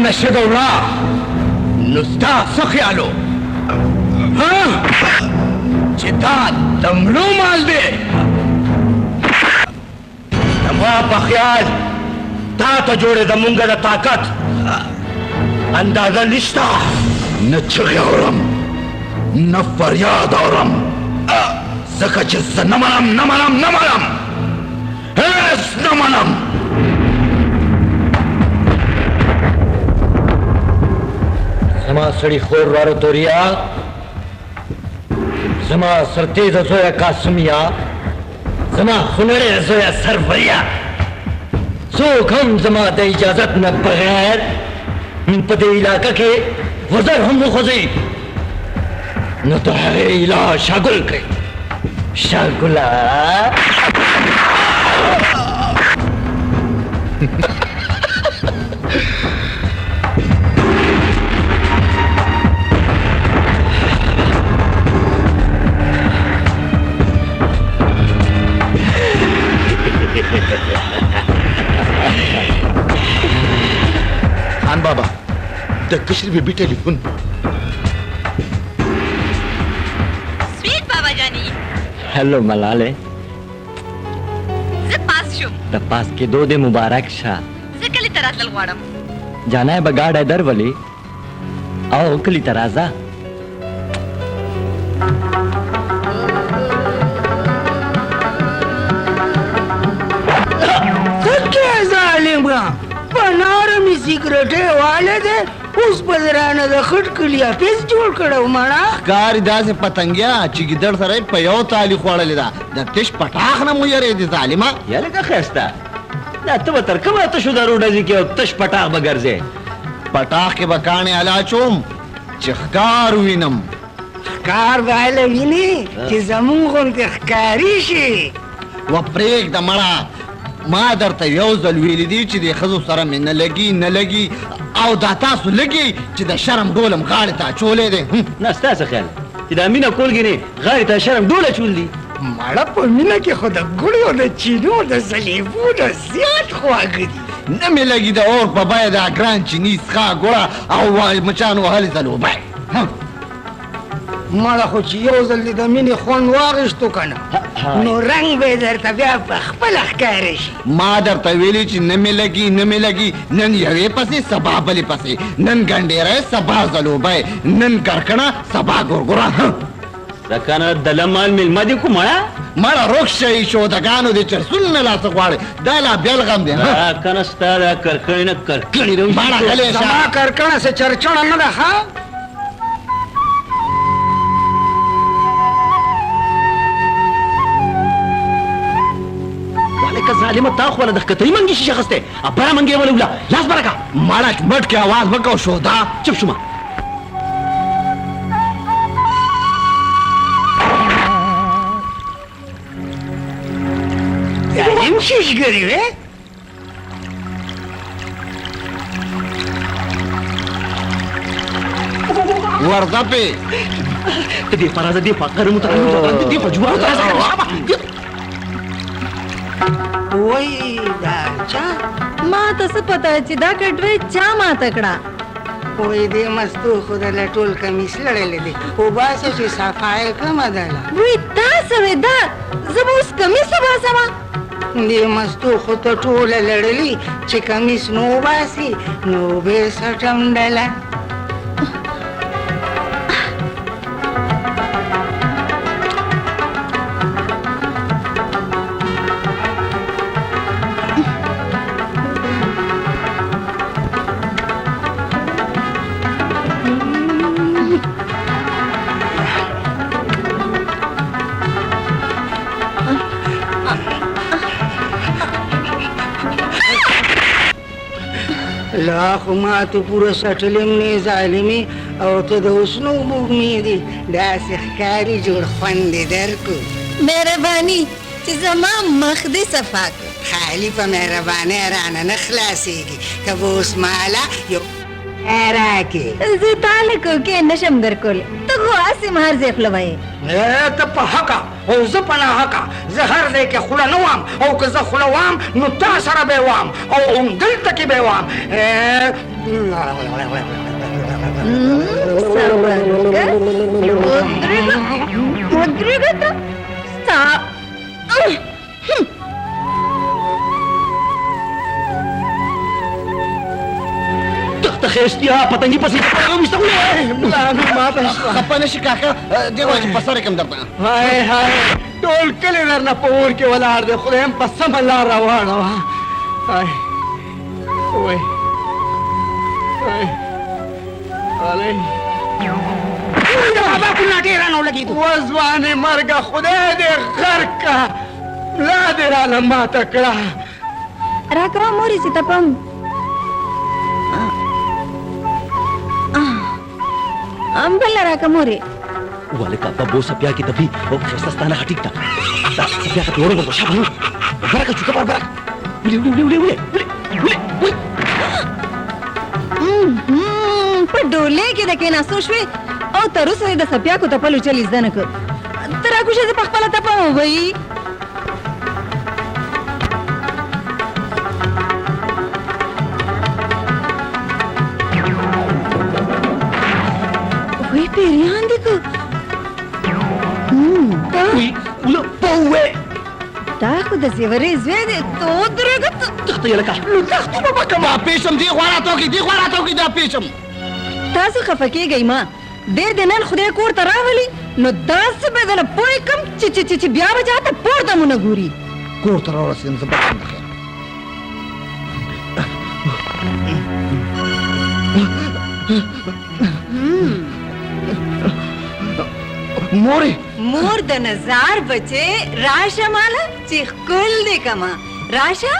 نشد وړه نو ستا څه خیالو چې دا د مړو مال دی زما په خیال تا ته جوړې زمونږ د طاقت اندازه نشته نه چغې اورم نه فریاد اورم ځکه چې زه نه منم هېڅ نه منم زما سړي خور وارو توریا زما سرتیزه زویه قاسمیا زما خونړې زویه سروریا څوک هم زما د اجازت نه بغیر په دې علاقه کې وزر هم وخوځي نو د هغې اله شاګل کوي شاګله خان بابا د کشر بیبي ټلیفون سویټ بابا جانی هلو ملاله زه پاس شوم د پاس کېدو دې مبارک شه زه کلي ته راتلل غواړم جانا به ګاډی درولې او کلي ته راځه پنارمی سیکرټي واله ده اوس په درانه د خټ کلی افیس جوړ کړو ماړه کار داسې پتنګیا چې ګیدړ سره په یو تالی خوړلې ده د تش پټاخ نه مو یری دي ظالما یا لکه خسته دا ته به تر کومه ته شو دا روډه کې او تش پټاخ به ګرځې پټاخ کې بکانې الا چوم چې ښکار وینم ښکار وایله ویني چې زمونږ غوندې ښکاري شي و پرېږده مړه ما درته یو ځل ویلي دي چې د ښځو سره مې نه لګي او دا تاسو لګي چې د شرم ډولم غاړې ته اچولی دی نه ستا څه خیال چې دا مینه کول کې نه غاړې ته شرم ډول اچول دي مړه په مینه کې خو د ګوړو د چینو د زلیبو نه زیات خواږه دي نه مې لګي د اور په بیه دا ګران چیني څښا ګوړه او مچان وهلې ځلوبی مړه خو چې یو ځل دې د مینې خوند واخیستو که نه نو رنګ به یې درته بیا په خپله ښکاره شي ما درته ویلي چې نه مې لګي نن یوې پسې سبا بلې پسې نن ګنډېری سبا ځلوبی نن کرکڼه سبا ګورګوره رکنه د لمال میلمه دې کو مړه روغ شئ شودګانو دې چرسون نه لاسه غواړې دا لا بېل غم دی رکنه ستا دا کرکڼې نه کرکڼې مړه غلی شه زما کرکڼه څه چرچڼه نه ده ښه که ظالمه تا خو له د ښکتري منګي شیشه اخیستی بره منګې یې ولې لاس بره کړه مړه مټ کې اواز وکړه شودا چپ شومه ظالم شیشګري وې ورځه پې ته دې په راځه دې په غرمو ته دې په جوارو ته راځه وای دا چا ما ته څه پته چې دا کټوۍ چا ماته کړه وای دې مستو خو د ټول کمیس لړلی دی وباسه چې صفایي کمه ده وی دا څه وې دا زه به اوس کمیس وباسمه دې مستو خو ته ټوله لړلي چې کمیس نو وباسي نو به سټم ډله لا خو ما ته پوره سټلم نه ظالمي او ته د حسنو موږمې دي داسې ښکاري جوړ خوند دې درکو مهرباني چې زما مخ دې صفا کړ خالي په مهربانۍ رانه نه خلاصېږي که به اوس ماله یو راکې زه تا له کوکې نشم درکولی ته خو هسې مهر ځای خوله وایې ته په حقه او زه په ناحقه زه هر ځای کې خوله نه وام او که زه خوله وام نو تا سره به یې وام او همدلته کې به یې وام تخيشتي ها پتنګي پسې خپه نشي کاکا دغه چې په سر کې هم درته هاي هاي ټول کلی درنه په اور کې ولاړ دی خدای هم په سمه لار روانه وه هاي وای هاي علي بابا کومه ډېره نو لګېدو وځوانې مرګه خدای دې غرق کا ملا دې راله ماته کړه راکړه مورې چې تپم بل راکړه مورې والکا بابو سپیا کی تفی او خستانه هټیک تا سپیا کا تورو کو شابه برکه چوکا برکه ولې په ډولې کې د کېناستو شوې او تر اوسه د سپیا کو تپلو چل زده نه کړ ته راکوشه زه په خپله تپم وبهي وی پیریان دی که دا خو د زیورې زوی دی ته ودرېږه تخته یې لکه تختو به کومه پیشم دی خوا راته وکړي دا پیشم تاسو خفه کېږئ ما ډېر د نن خدای کور ته راولي نو داسې به درله پوه کړم چې بیا به چاته پورته مونه ګوري کور ته راورسېدم زه بخښم د خیر مورې مور د نظار بچې راشه ماله چې ښکل دې کما راشه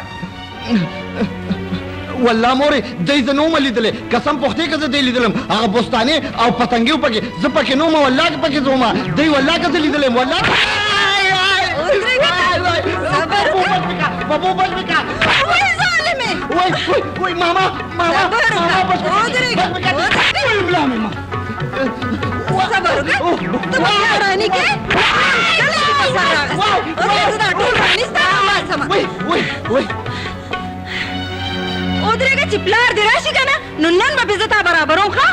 والله مورې دی زه نومه لیدلی قسم پختې که زه دی لیدلم هغه بستانې او پتنګې و پکې زه پکې نومه والله که پکې زومه دی والله که زه لیدلی یم والله بابو بچ مې که وای ظالمې وای ماما صبر وکړه ودرېږه ملا مې ما صبر وکړه ته به بیا راني کې کله چې په سر راغسته زه دا ټول رانیسته خلاصمه ودرېږه چې پلار دې راشي که نه نو نن به پې زه تا برابروم ښه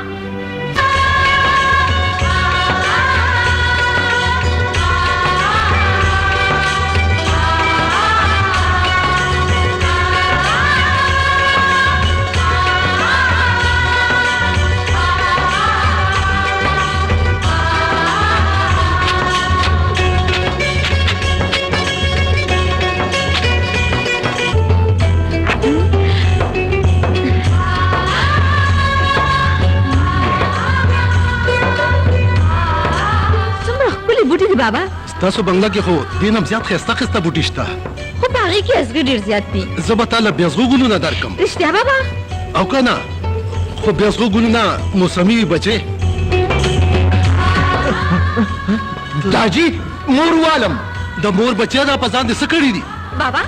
بابا ستاسو بنگله کې خو دین هم زیات ښایسته ښایسته بوټي شته خو په هغې کې ازغي ډېر زیات دي زه به تاله بیزغو ګلونه درکم رښتیا بابا او که نه خو بیزغو ګلونه موسمي وي بچې داجي مور والم د مور بچی دا په ځان دې څه کړي دي بابا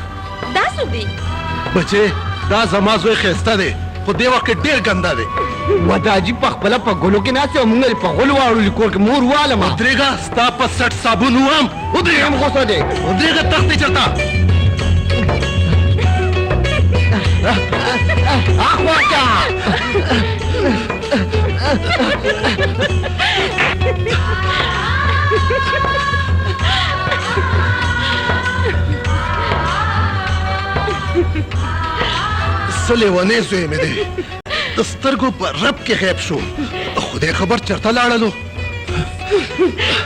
دا څوک دی بچې دا زما زوی ښایسته دی خو دې وخت کې ډېر ګنده دی و داجي په خپله په ګلو کې ناست او موږ په غول واړولي کور کې مور والم ودرېږه ستا په سټ صابون ووم ودرېږه هم غوسه دی ودرېږه تختې چېرته اخواته څه لیونی زوی مې دی د سترګو په رب کې غیب شو خدای خبر چېرته لاړلو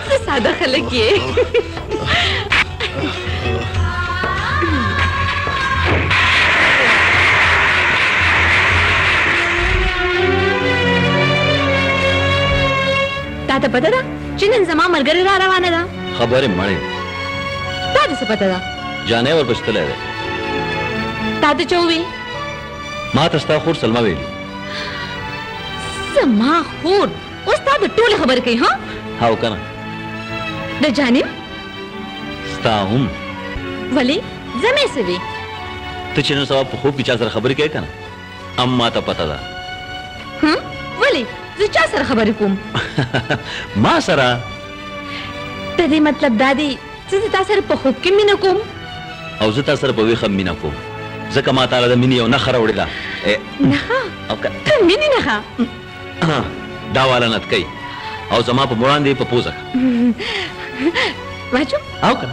څه ساده خلک یې تا ته پته ده چې نن زما ملګرې را روانه ده خبرې مړې تا ته څه پته ده جانې ورپسې تللی دی تا ته چا ووي ما ته ستا خور سلمه ویلي زما خور اوس تا د ټولې خبرې کوي ها ها که نه د جانب ستا هم ولې زمې څه وي ته چې نن سبا په خوب کې چا سره خبرې کوې که نه ام ما ته پته ده ولې زه چا سره خبرې کوم ما سره د دې مطلب دا دی چې زه تا سره په خوب کې مینه کوم او زه تا سره په ویښه مینه کوم ځکه ما تاله د مینې یو نښه راوړې ده نښه او که مینې نه ښه دا والا نتکۍ او زما په وړاندې په پوزه واچو او که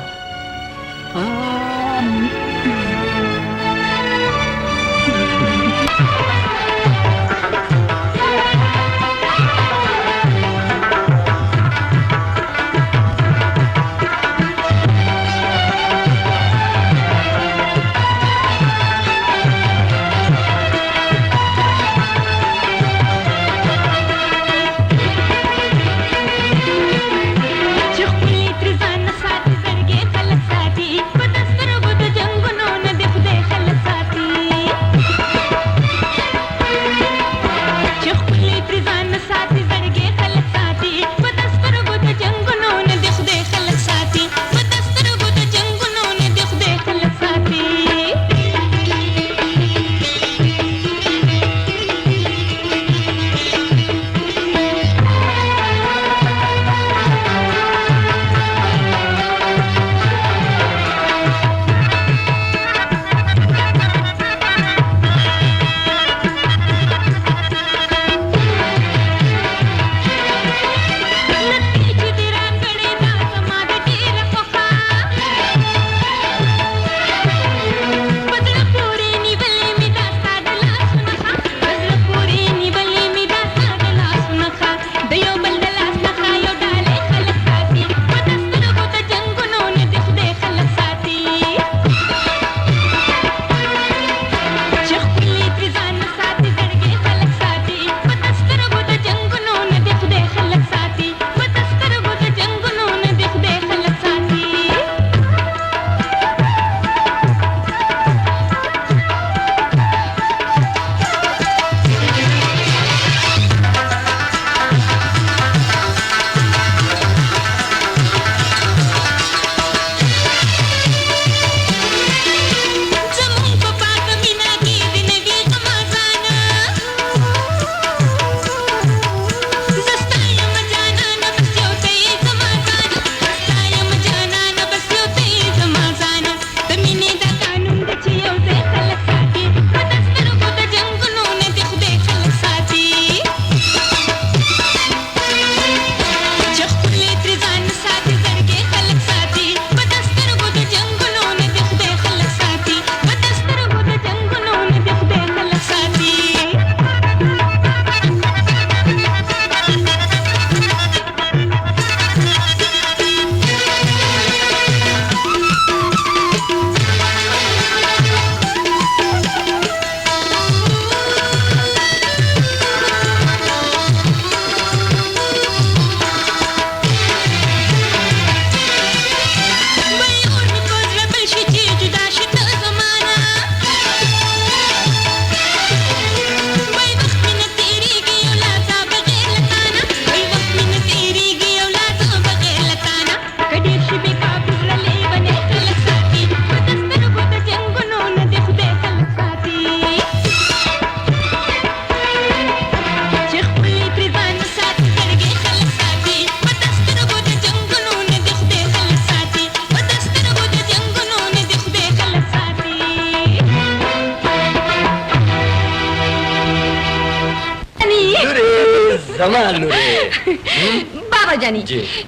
बाबा जानी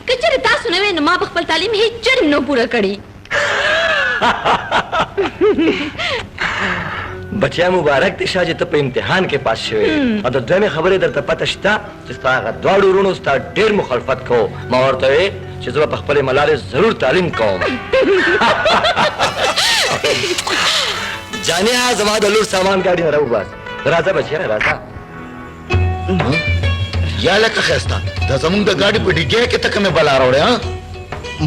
कचरे तासु ने न मां बखपल तालीम ही चर न पूरा करी बच्चा मुबारक दिशा जे पे इम्तिहान के पास शवे और तो दमे खबरे दर पता शता जिसता द्वाड़ू रुणो स्ता ढेर मुखालफत को मां और तो چې زه په خپل ملاله ضرور تعلیم کوم جانیا زما د لور سامان گاډي راو بس راځه بچیا راځه یا لکه خستا دا زمونږ د گاډي په ډیګه کې تک مې بلا راوړې ها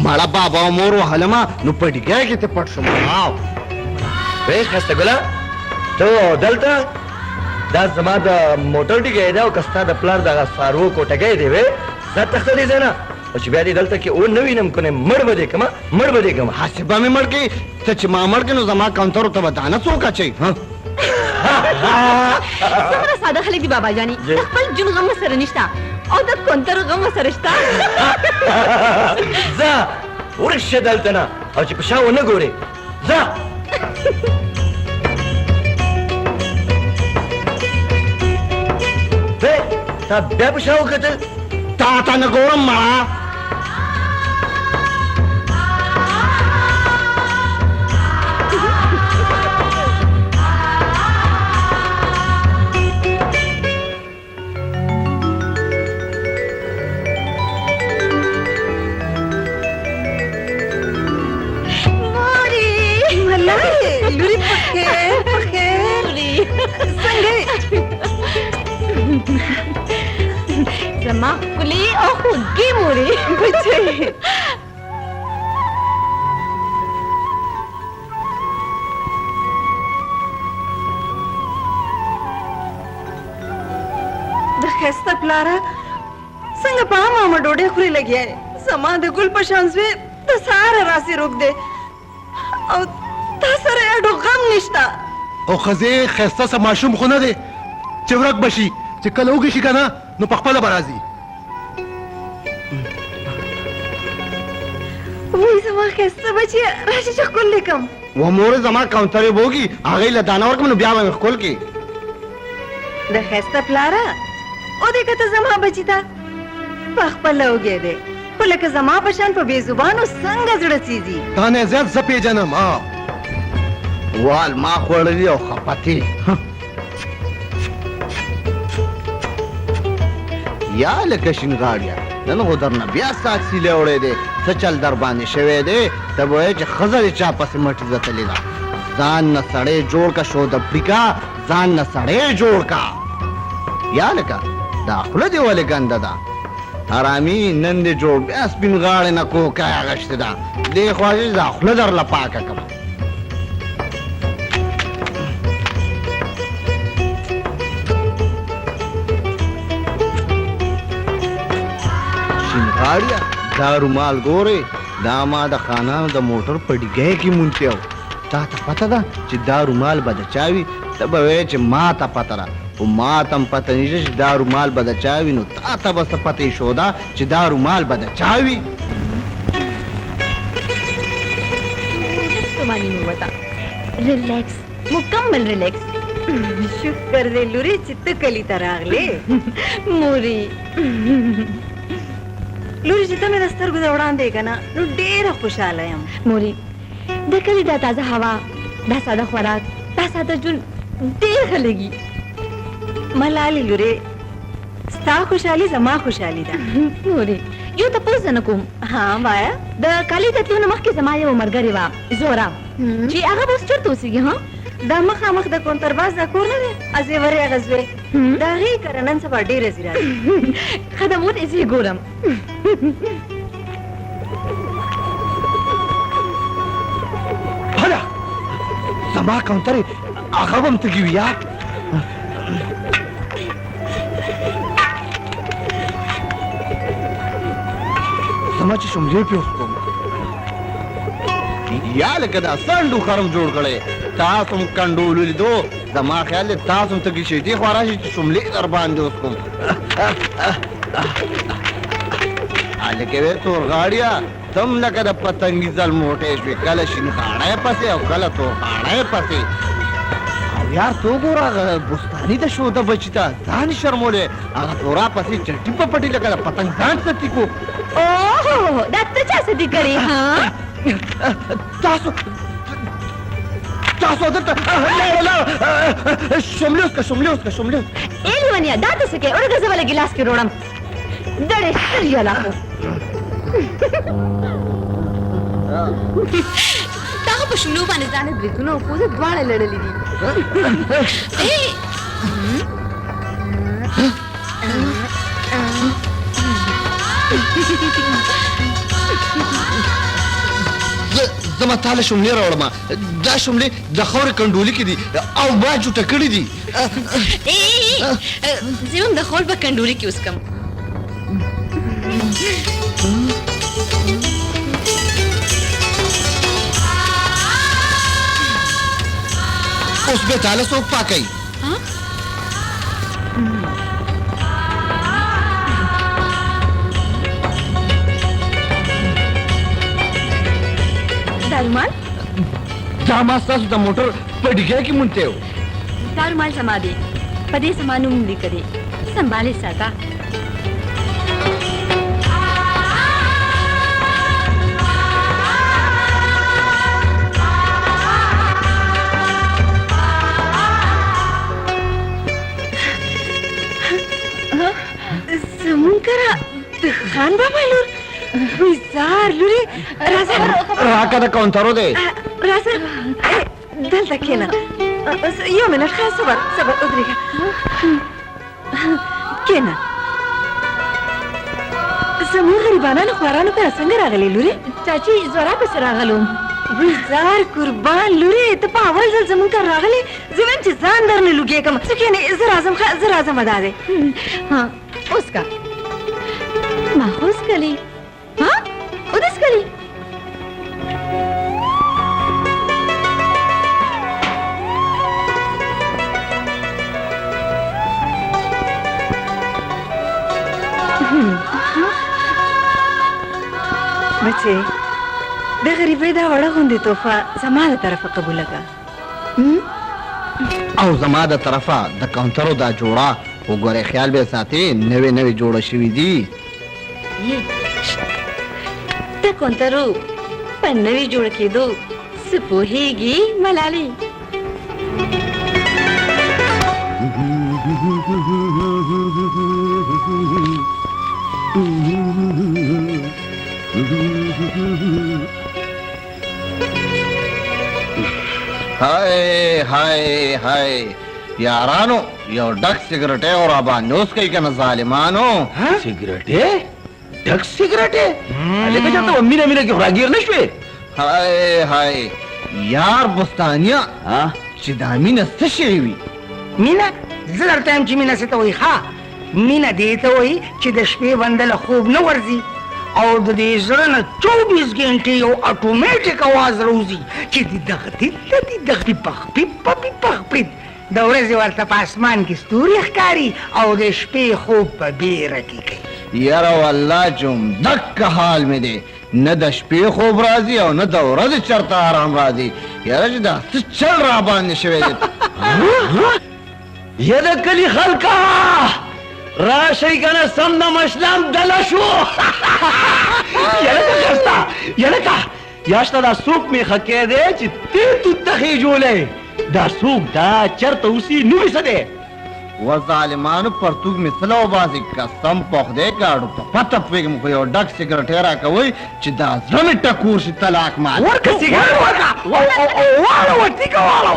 ماړه بابا مور وهلما نو په ډیګه کې ته پټ شوم واو وې خسته ګلا ته دلته دا زما د موټر ډیګه دا او کستا د پلار د سارو کوټګې دی وې زه تخته دي زنه او چې بیا دې دلته کې او نوې نم کنه مړ بده کما حسبه مې مړ کې ته چې ما مړ کې نو زما کاونټر ته ودانه څوک اچي ها څومره ساده خلک دي بابا جاني خپل جون غم سره نشتا او د کاونټر غم سره شتا زه ورشه دلته نه او چې په شاو نه ګوري زه تا بیا په شاو کتل تا ته نه ګورم مړه لوري په خیر څنګه زما ښکلې او خوږې مورې بچي د ښایسته پلاره څنګه په عامه ډوډۍ خوري لګیا یې زما د ګل په شان زوی د سهاره راسې روک دی او تا سره اډو غم نشته او خزه خسته سه ماشوم خو نه دی چې ورک بشي چې کله وږي شي کنه نو په خپله به راځي وای زما ښایسته بچی راشي چې ښکل لیکم و مور زما کاونټرې بوږي هغې له دانه ورکړم نو بیا به مې ښکل کړي د ښایسته پلاره او دې که ته زما بچي ته په خپله وږی دی خو لکه زما په شان په بې زبانو څنګه زړه څیزي تا نه زیات زه پېژنم وال ما خوړلي او خپتې یا لکه شینغاړیا نن خو درنه بیا ساکسي لیوړی دی څه چل در باندې شوی دی ته به وایې چې ښځه دې چا پسې مټې ځتلې ده ځان نه سړی جوړ کا شو د پړیکا ځان نه سړی جوړ کا یا لکه دا خوله دې ولې ګنده ده حرامي نن دې جوړ بیا سپین غاړې نه کوکای اغشتې ده دې خواږه دا خوله درله پاکه کړه شینغاړیا دا رومال ګورې دا ما د خانانو د موټر په ډیګۍ کې مونتی و تا ته پته ده چې دا رومال به د چا وي ته به وایې چې ما ته پته ده خو ما ته هم پته نشته چې دا رومال به د چا وي نو تا ته به څه پته ایښوده چې دا رومال به د چا وي باندې مې وته ریلیکس مکمل ریلیکس شکر دې لوري چې ته کلي ته راغلې مورې لوري چې ته مې د سترګو د وړاندې که نه نو ډېره خوشحاله یم مورې د کلي دا تازه هوا دا ساده خوراک دا ساده ژوند ډېر ښه لګي ملالې لورې ستا خوشحالي زما خوشحالي ده مورې یو تپوس نه کوم ها وایه د کالي د تلو نه مخکې زما یوه ملګرې وه زوره چې هغه به اوس چېرته اوسېږي ها دا مخامخ د کونترباز دا کور نه دی ازیورې هغه زوی د هغې کره نن سبا ډېره زیرا ده خدمات یې زه ګورم هله زما کاونټرې هغه به هم تږي وي یا زما چې شملې پې وخورم یا لکه دا سنډو خرم جوړ کړی تاسو هم کنډولو لیدو زما خیال دی تاسو هم تږي شئ دې خوا راشئ چې شملې در باندې وڅښم هلکې وې تورغاړیه تم لکه د پتنګي زلموټی شوې کله شینغاړی پسې او کله تورغاړی پسې او یار تو ګوره هغه بستاني د شو د بچي ته ځان شرمولی هغه تورا پسې چټي په پټي لکه د پتنګ ځان سټي کو اوه دا ته چا څه دي کړې ها تاسو دلته شملې وڅکه ای لیونیا دا ته څه کوې ورګه زه بله ګیلاس کې روړم ډېرې ستر یالا خو دا خو په شملو باندې ځانې بریتونه او پوزه دواړه لړلي دي زما تاله شملې راوړم دا شملې د خاورې کنډولي کې دي او ما جوټه کړي دي زه هم د خور په کنډولي کې وڅکم اوس به تاله څوک پاکوي دا رومال دا ما ستاسو د موټر په ډیګۍ کې مونتی و دا رومال زما دی په دې زما نوم لیکلی संभाले साका Semunkara Khan Baba lur Bizar luri Raza राका द काउंटरो दे Raza دلته کېنه یو منټ ښه صبر ودرېږه کېنه زموږ غریبانانو خوارانو ته څنګه راغلې لورې चाची जोरा पे रागलूम وزار قربان لورې ته په اول ځل زموږ کار راغلې زه وایم چې ځان درنه لوګېږم څه کېنې زه راځم ادا دی हाँ उसका माहौस कली हाँ उदस कली بچې د غریبۍ دا وړه غوندې تحفه زما د طرفه قبوله کړه او زما د طرفه د کاونټرو دا جوړه وګوره خیال به ساتي نوې جوړه شوې دي ته کونترو په نوې جوړ کېدو څه پوهېږي ملالۍ हाय हाय हाय यारानो यो डक सिगरेट है और आबान नोस कई का न जालिमानो सिगरेट है डक सिगरेट है लेके जाता हूँ मीना मीना की खुरागियर नशवे हाय हाय यार बुस्तानिया हाँ चिदामी न सशेवी مینا زه درته یم چې مینه څه ته وایي ښه مینه دې ته وایي چې د شپې بنده له خوب نه ورځي او د دې زړه نه 24 ګنټې یو اټومیټیک اواز راوځي چې دغه پخ د ورځې ورته په اسمان کې ستوري ښکاري او د شپې خوب په بیره کې کوي یاره والله جم دک حال میں دے نه د شپې خوب راځي او نه د ورځې چرته آرام راځي یاره چې دا څه چل را باندې شوی دی ये د کلی خلکا راشي کنه سم د مشلام دلشو یلکا یاشته دا سوق می خکې دی چې ته تخې جوړې دا سوق دا چرته اوسې نو وسده و ظالمانو پرتوګ مثله او بازي قسم پخ دې کاړو په پته پېګم خو یو ډک سیګریټ را کوي چې دا زړه ټکور شي طلاق ما ورکه سیګریټ ورکه واړه وتی کوله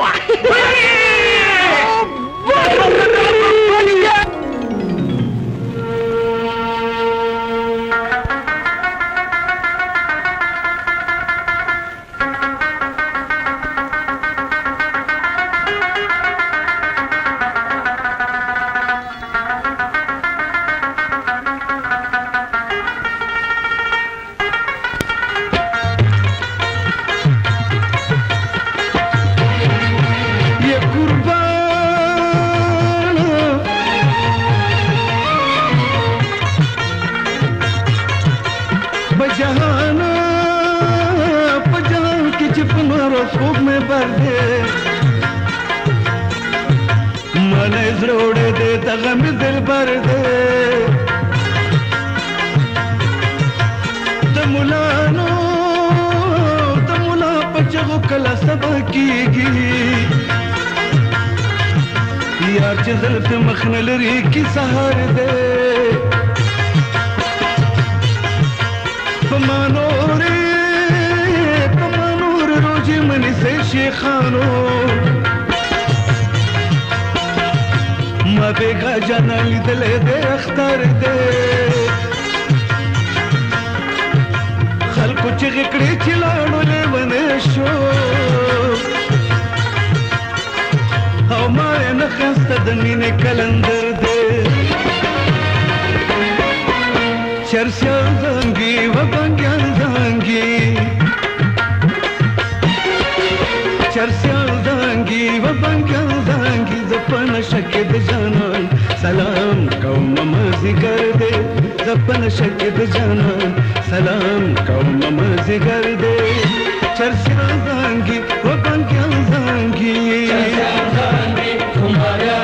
तुम्हारे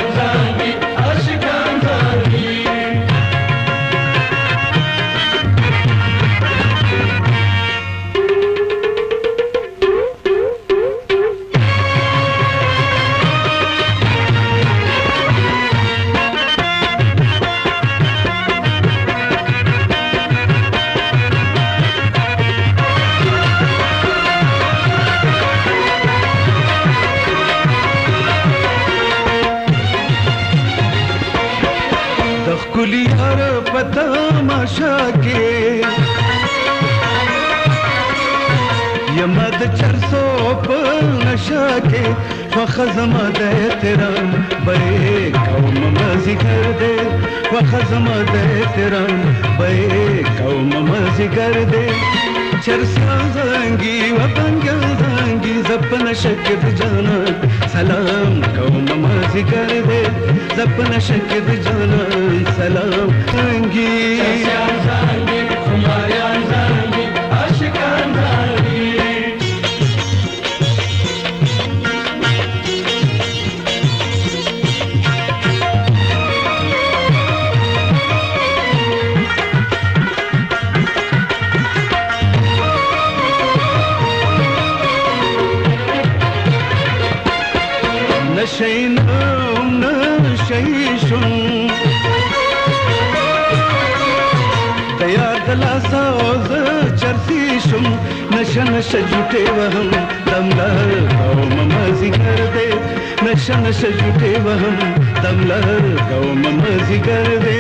यार पता माशा के यमद चरसो पर नशा के वखज़मा दे तेरा बे कौम मज़ी कर दे वखज़मा दे तेरा बे कौम मज़ी कर दे चरसा जाएंगी वबंगा जाएंगी जपन शक्द जाना सलाम कौम मज़ी कर दे जपन शक्द जाना सलाम जाएंगी नशैशुन तयार दला साज चरसीशुम नशा नशा जुटे वहम दमलर कौम मज़ी कर दे नशा नशा जुटे वहम दमलर कौम मज़ी कर दे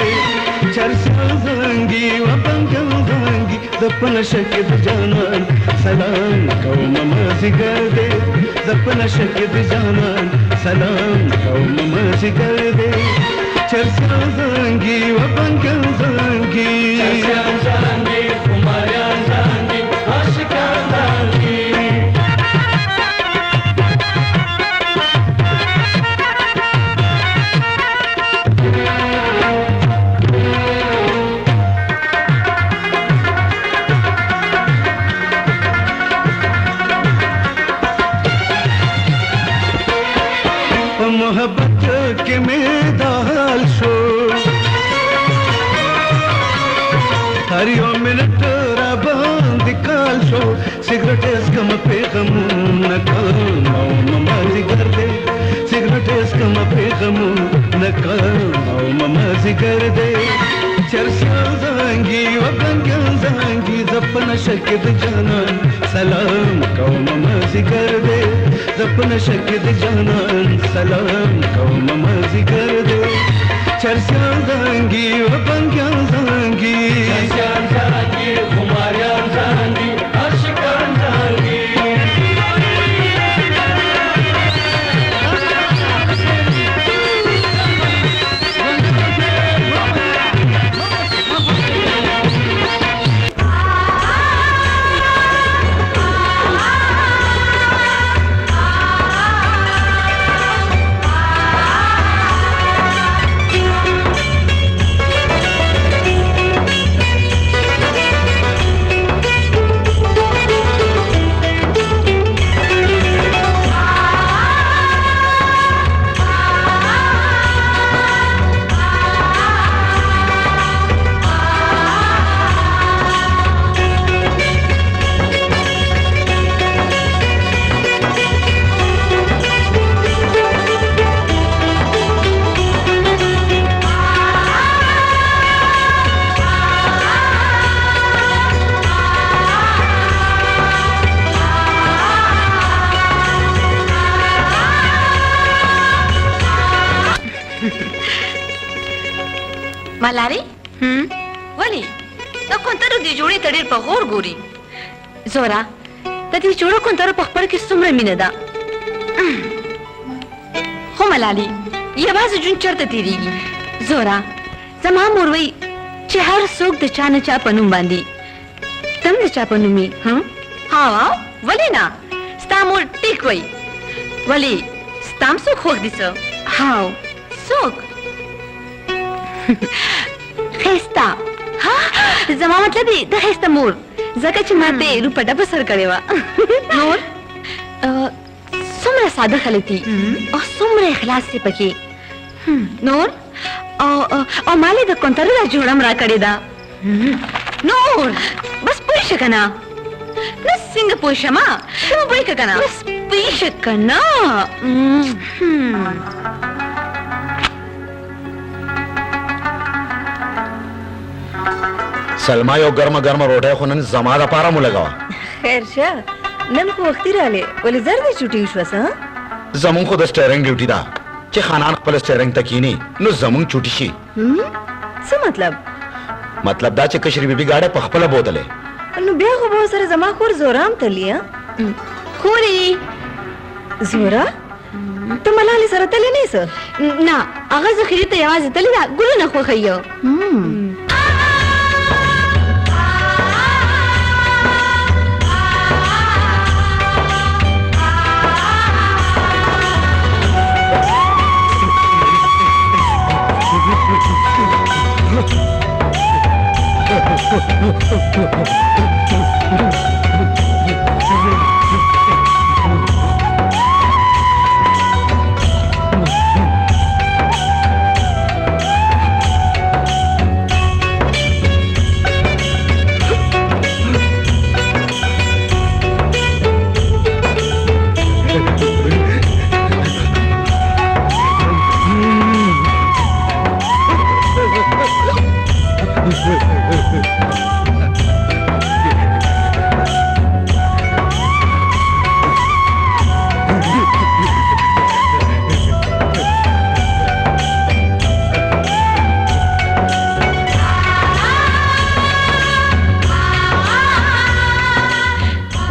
चरसा जाएंगी वबंगा जाएंगी दपन शक्द जानान सलाम कौम मज़ी कर दे दपन शक्द जानान सलाम कौम मज़ी कर दे चरसा जाएंगी वबंगा जाएंगी मोहब्बत के मेदाल शो हरियो मिनट राबान दिकाल शो सिगरेट कम पे गम न करो मज़ी कर दे सिगरेट कम पे गम न करो मज़ी कर दे चरसा जाएंगी वबंगा जाएंगी जपन शक्द जानान सलाम कौम मज़ी कर दे जपन शक्द जानान सलाम कौम मज़ी कर दे चरसा जाएंगी वबंगा जाएंगी मलारी वली ता कोंतरो दी जोड़ी तड़ीर पर गौर गोरी जोरा ता दी जोड़ो कोंतरो पखपर की सुमरे मिने दा हो मलाली ये बाज जुन चरते तीरीगी जोरा जमा मुरवई चहर सोग द चान चा पनुम बांदी तम द चा पनुमी हाँ वली ना स्तामोर टिक वई वली स्ताम सो खोख दिसो हाँ सोग खेस्ता हाँ जमा मतलब ही द खेस्ता मोर जगह ची माते रूपटा बसर करेवा नूर सुमरे सादा खलती और सुमरे इखलास से पकी नूर और माले द कोंतरे दा जोड़म रा करेदा नूर बस पुश कना न सिंग पुशमा न ब्रेक कना बस पुश कना सलमा यो गर्म गर्म रोटे खुनन जमादा पारा मुलगावा खैर शा नम को वक्ती राले बोले जर्दी छुट्टी विश्वास हां जमुन को द स्टीयरिंग ड्यूटी दा चे खानान खपल स्टीयरिंग तकीनी नो जमुन छुट्टी शी څه مطلب मतलब دا چې کشري بیبي گاډه په خپل بوتله نو بیا خو به سره زما خور زورام تلی خوري زورا ته ملالي سره تلی نه څه نه هغه ذخیره ته یوازې تللی دا ګلونه خوښیو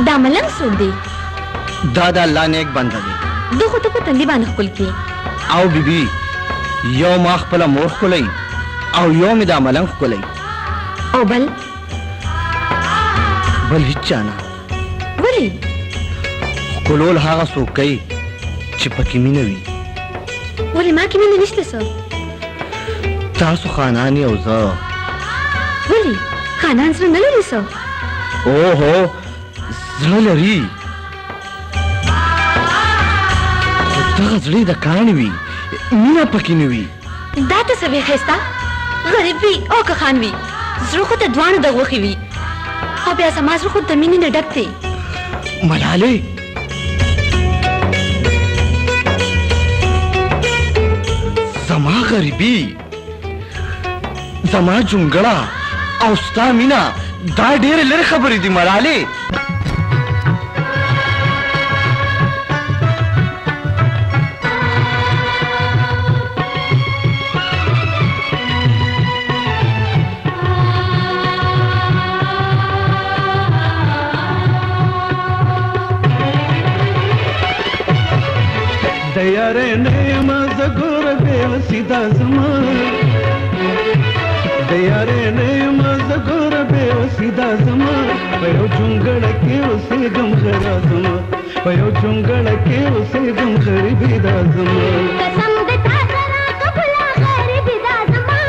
دا ملنګ څوک دی دا د الله نیک بنده دی ده خو ته په تندي باندې ښکل کړي او بیبي یو ما خپله مور ښکلی او یو مې دا ملنګ ښکلی او بل هیچ چا نه ولې ښکلول هغه څوک کوي چې پکې مینه وي ولې ما کې مینه نشته څه تاسو خانان یې او زه ولې خانان سره نه لري څه اوهو زړه لري خو دغه زړه د کاڼي وي مینه پکې نه وي دا ته څه وی ښایسته غریب وي او که خان وي زړه خو ته دواړه د غوښې وي او بیا زما زړه خو د مینې نه ډک دی ملالۍ زما غریبي زما جونګړه او ستا مینه دا ډېرې لرې خبرې دي ملالۍ دياري نيما زغور بيوسيدا زما دياري نيما زغور بيوسيدا زما پيو جونګړ کې اوسې غم خرا زما پيو جونګړ کې اوسې غم غريبي دا زما قسم دې تا سره کفلا غريبي دا زما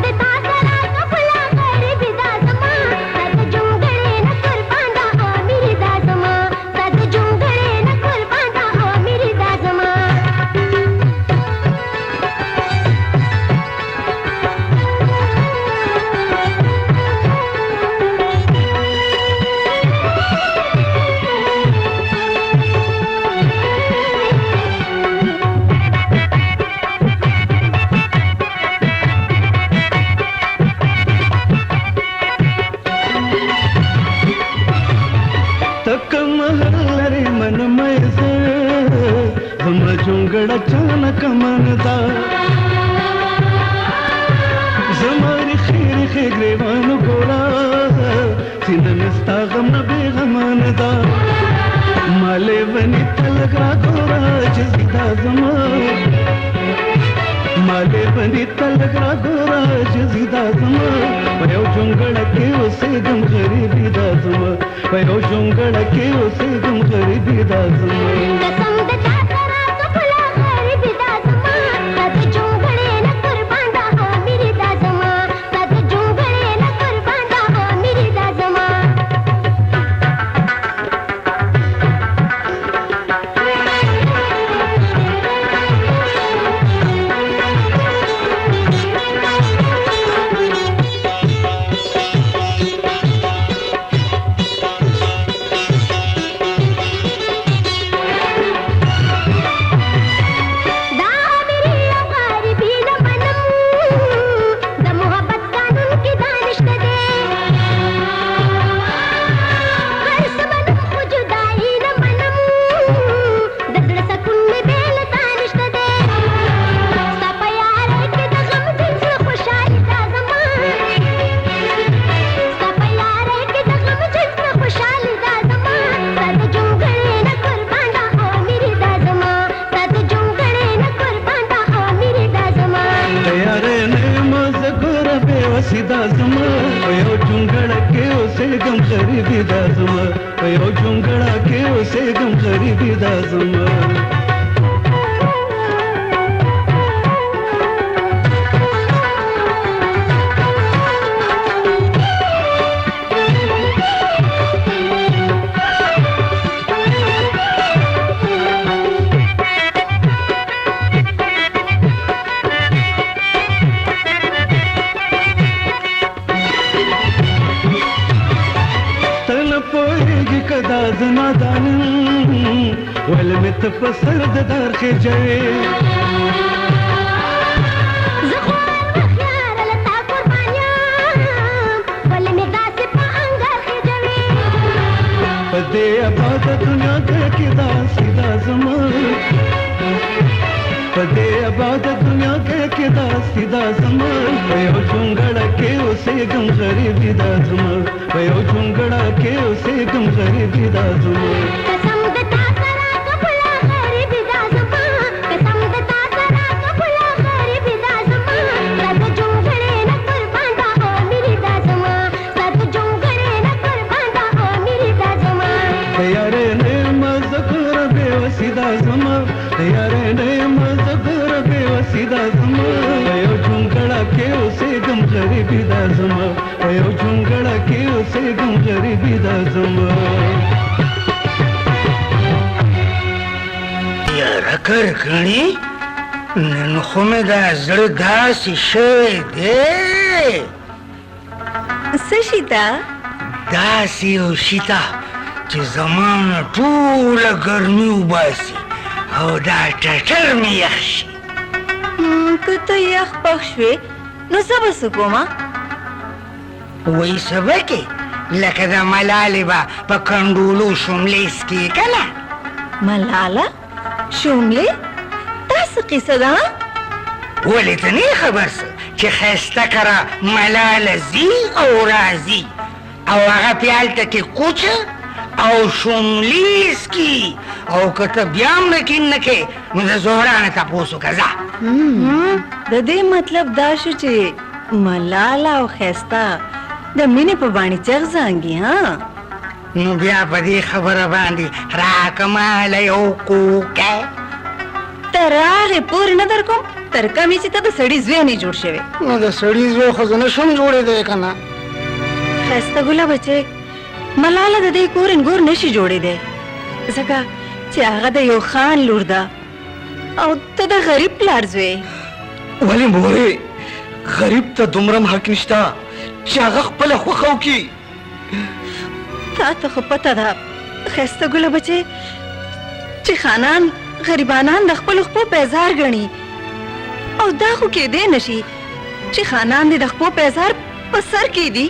دې تا سره کفلا غريبي دا زما تد جونګړې نه قربان دا امير دا زما تد جونګړې نه قربان دا امير دا زما तक महल मन में से हम जुंगड़ अचानक मनदा जमारी खीर खे ग्रेवान गोरा सिंध मिस्ता गम न बेगमानदा माले बनी तलगा गोरा जजीदा जमा माले बनी तलगा गोरा जजीदा जमा पयो जुंगड़ के उसे गम गरीबी दा जमा पयो जुंगड़ के उसे गम गरीबी दा जमा कसम दे ता सरा कफला गरीबी दा जमा तद जुंगड़े न कुर्बान दा आमिर दा जमा तद जुंगड़े न कुर्बान दा आमिर दा जमा سیدا زما په یو جونګړه کې اوسېږم غریبي دا زما په یو جونګړه کې اوسېږم غریبي دا زما زما دانم ول مت په سر د دار کې جوي زخوان مخيار لتا قربانيان ول می داسې په انګار کې جوي په دې آباد دنیا کې دا سیدا زما په دې آباد دنیا کې دا سیدا زما په یو جونګړه کې اوسېږم غریبي دا زما په یو جونګړه کې اوسېږم غریبي دا زما قسم د تا سره کفلا غریبي دا زما قسم د تا سره کفلا غریبي دا زما زاد جونګړې نه قربان دا اميري دا زما زاد جونګړې نه قربان دا اميري دا زما یاره نه مزګر به وسیدا زما یاره نه مزګر به وسیدا زما یو جونګړه کې اوسېږم غریبي دا زما یو جونګړه کې اوسېږم غریبي دا زما یاره کرکنی نن خو مې دا زړه داسې شوی دی څه شي ته داسې یو شي ته چې زما نه ټوله ګرمي وباسي او دا ټټر مې یخ شي که ته یخ پخ شوې نو څه به څه کومه وایي څه به کې لکه د ملالې به په کنډولو شملې سکې که نه ملاله شوملې دا څه قیصه ده ولې ته نه خبر څه چې ښایسته کره ملاله ځي او راځي او هغه پیالته کې کوچه او شملې سکي او که ته بیا هم یقین نه کوې نو د زهرا نه تپوس وکړه ځه د دې مطلب دا شو چې ملاله او ښایسته د مینې په باندې چغ زانګي ها نو بیا په دې خبره باندې راکه ماله یو کوکی تر هغې پورې نه در کوم تر کومې چې ته د سړي زوی نه جوړ شوې نو د سړي زوی خو زه نشم جوړېدی که نه ښایسته ګله بچې ملاله د دې کور انګور نشي جوړېدی ځکه چې هغه د یو خان لور ده او ته د غریب پلار زوی ولې مورې غریب ته دومره حق نشته چې هغه خپله خوښه وکړي تا ته خو پته ده ښایسته ګله بچې چې خانان غریبانان د خپلو خپو پیزار ګڼي او دا خو کېدی نشي چې خانان دې د خپو پیزار په سر کېدي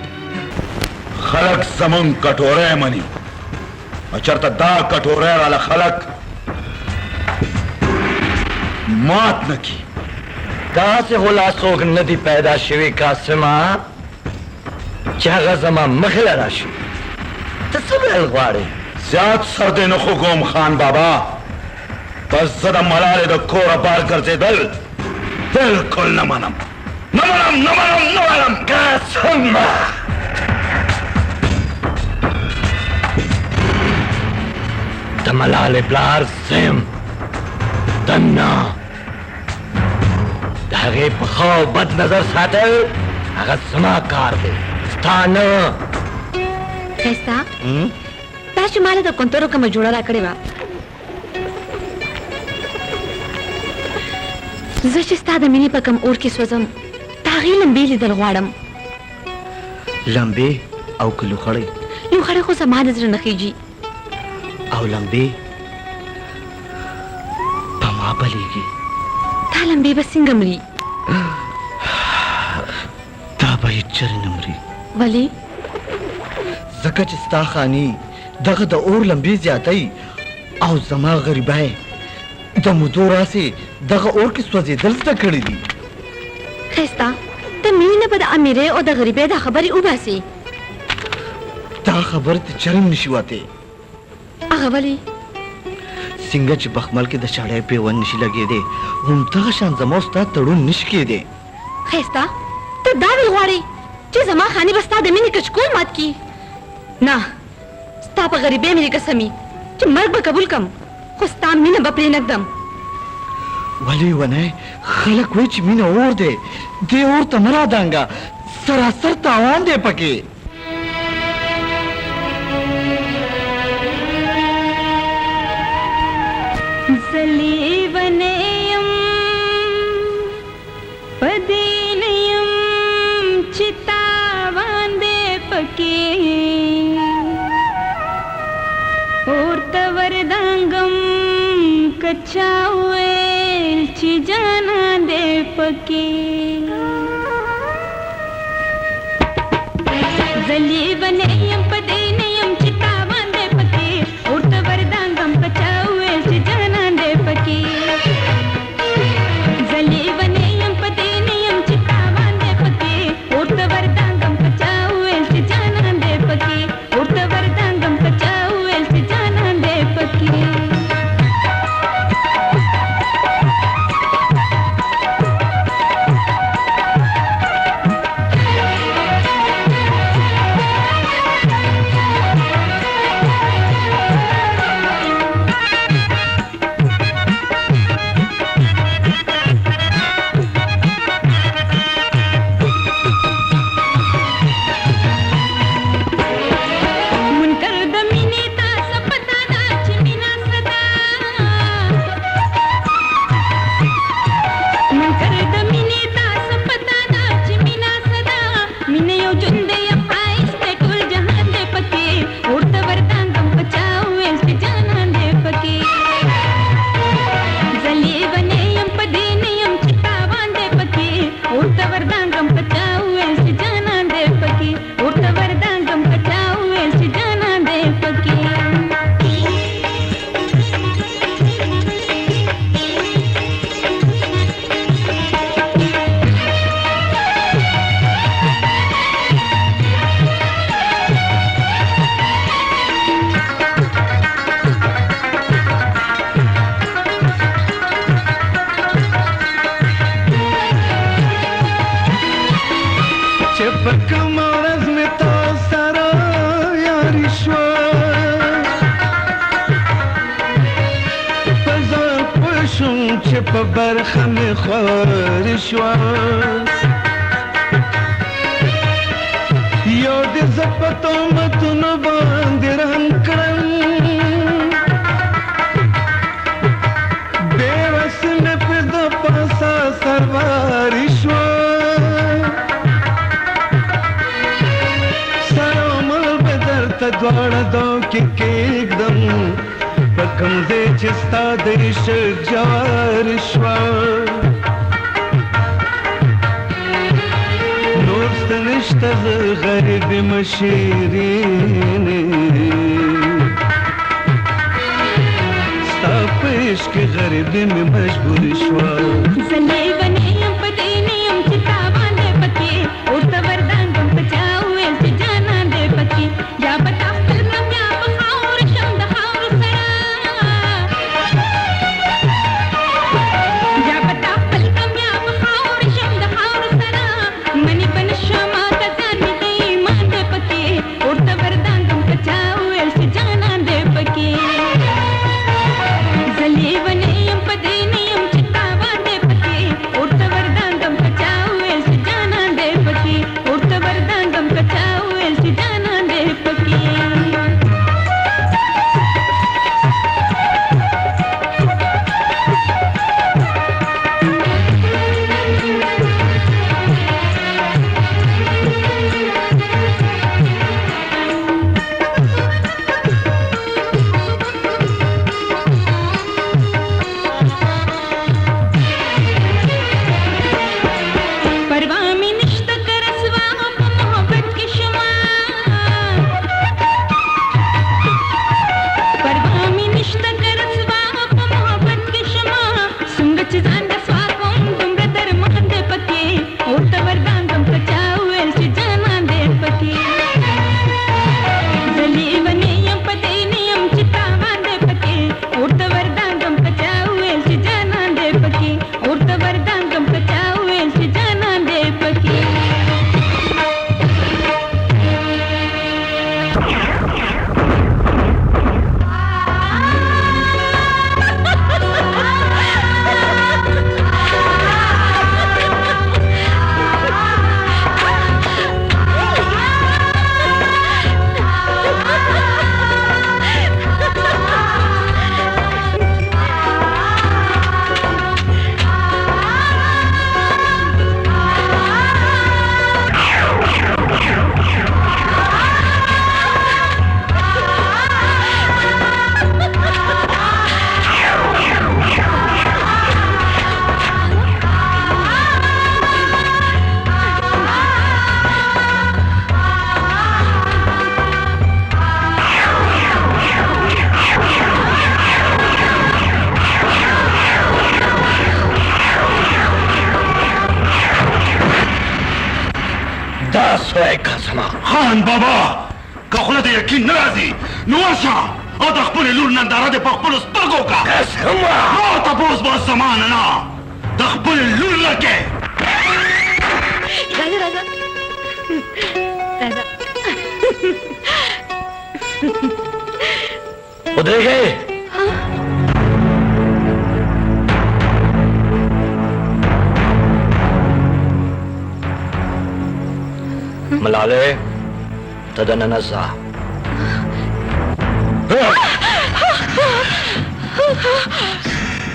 خلق زمون کټوری مني او چېرته دا کټوری راله خلق مات نه کي داسې خو لا څوک نه دي پیدا شوي قاسمه چې هغه زما مخې له راشي ته څه ویل غواړې زیات سر دې نه خوږوم خان بابا بس زه د ملالې د کوره بار ګرځېدل بالکل نه منم قاسمه د ملالې پلار زم دنه د هغې په ښه او بد نظر ساتل هغه زما کار دی ستا نه ښایسته دا چې ماله د کونترو کومه جوړه راکړې وه زه چې ستا د مینې په کوم اور کې سوځم د هغې لمبې لیدل غواړم لمبې او که لوخړی لوخړی خو زما د زړه نه خیږي او لمبې په ما بلیږي دا لمبې به څنګه مري دا به هېڅ چېرې نه مري ولې ځکه چې ستا خاني دغه د اور لمبې زیاتوي او زما غریبای د مودو راسې دغه اور کې سوځېدل زده کړي دي ښایسته د مینې نه به د امیرۍ او د غریبۍ دا خبرې وباسي دا خبره ته چرم نشي وتی هغه ولې څنګه چې بخمل کې د شاړی پیوند نشي لګېدی همدغه شان زما او ستا تړون نشي کېدی ښایسته ته دا ویل غواړې چې زما خاني بستا د مینې کچکول مات کی نه ستا په غریبۍ مې قسمي چې مرګ به قبول کم خو ستا مینه به پرې نږدم ولی ونه خلک وایي چې مینه اور دی دې اور ته مه رادانګه سراسر تاوان دی پکې زلی ونیم پدینیم چتا واندے پکی اور توردانگم کچاویل چی جانا دے پکی زلی ونیم پدینیم چتا واندے پکی اور توردانگم کچاویل چی جانا دے پکی زلی ونیم پدینیم چتا واندے پکی اور توردانگم کچاویل چی جانا دے پکی اور توردانگم کچاویل چی جانا دے پکی برخه می خوار شوا یو د زپتو متونو باندې رنگ کړم بیوس مې په د پاسا سروار شوا سلام بدر ته دواړه دو کې کېږدم پکم دې چې ستا د عشق جوار شوا نور ست نشته زه غریب مشیرینې ستا په عشق غریبي مې مجبور شوا زلی ونیم پدینیم چتا باندې پکی اور توردانگم پچاویل چی جانا دے پکی یا بتا خپل نم یا بخاور شم د خاور سرا یا بتا خپل نم یا بخاور شم د خاور سرا منی بن شما کزان می دی ایمان دے پکی اور توردانگم پچاویل چی جانا دے پکی زلی ونیم پدینیم چتا باندې پکی اور داس وای قسمه خان بابا که خوله د یقین نه راځي نو ورشه او د خپلې لور ننداره دې په خپلو سترګو وکړه قسمه نور تپوس به زمانه نه د خپلې لور لکې राजा राजा राजा उधर गए मलाले तदननसा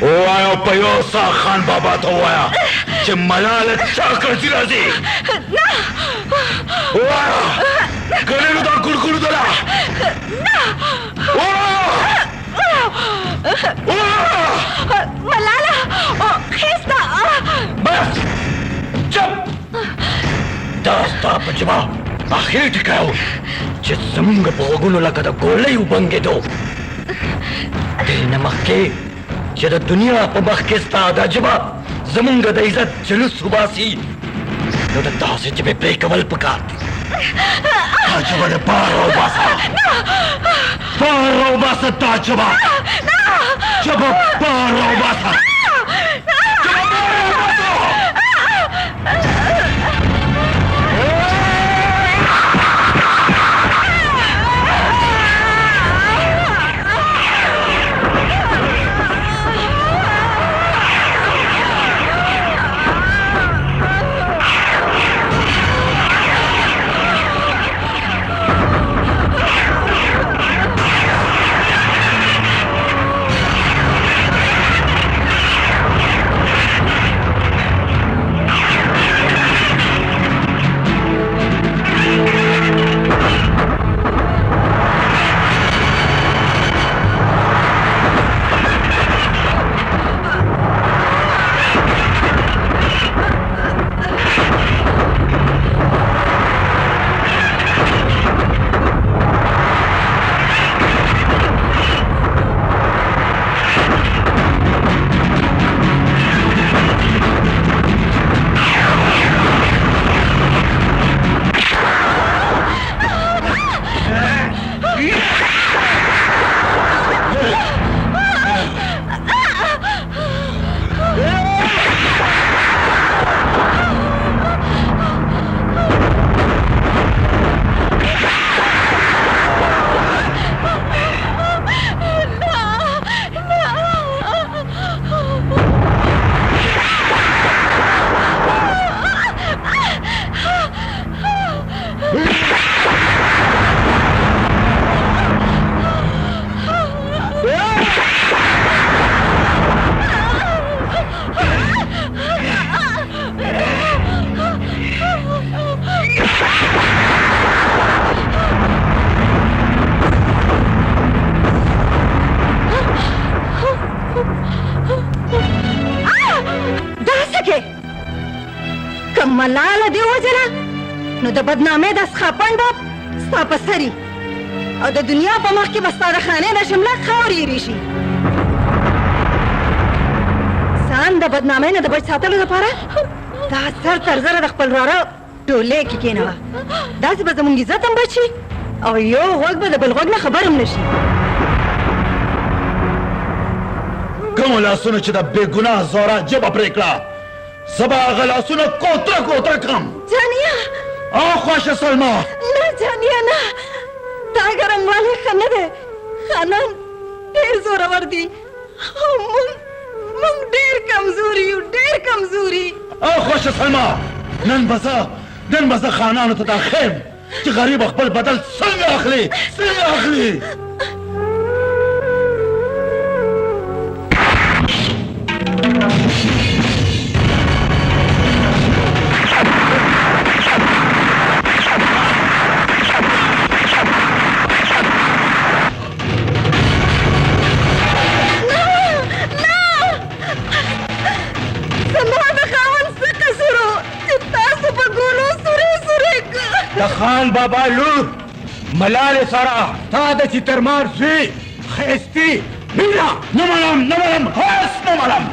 ओ आयो पयोसा खान बाबा तो आया چې ملاله چا کړی راځي واه ګلینو دا ګړګړو دلا ملاله او خستا بس چپ دا ستا په جواب اخیر ټکاو چې زمونږ په وګونو لکه د ګولۍ وبنګېدو دې نه مخکې چې د دنیا په مخ کې ستا دا جواب زمونږ د عزت جلوس وباسي نو د داسې چې به پرې کول پکار دي دا جبه د بار راوباسه بار راوباسه دا جبه جبه بار راوباسه ملاله دی وجنه نو د بدنامۍ د سخاپن به ستا په سري او د دنیا په مخ کې به ستا د خانې د شمله خاورې ایرې شي ځان د بدنامۍ نه د بچ ساتلو لپاره دا سر تر زره د خپل وراره ډولۍ کې کېنوه داسې به زموږ عزت هم بچ شي او یو غوږ به د بل غوږ نه خبر هم نه شي کومو لاسونو چې د بې ګناه زوره ژبه پرې کړه زه به هغه لاسونه کوتره کوتره کړم جانیه او خوشه سلما نه جانیه نه دا ګرموالی ښه نه دی خانان ډېر زورور دي او موږ ډېر کمزوري یو ډېر کمزوري او خوشه سلما نن به زه خانانو ته دا خیم چې غریب خپل بدل څنګه اخلي د خان بابا لور ملاله سره تا د چترمار زوی ښایستې مینه نه منم هېڅ نه منم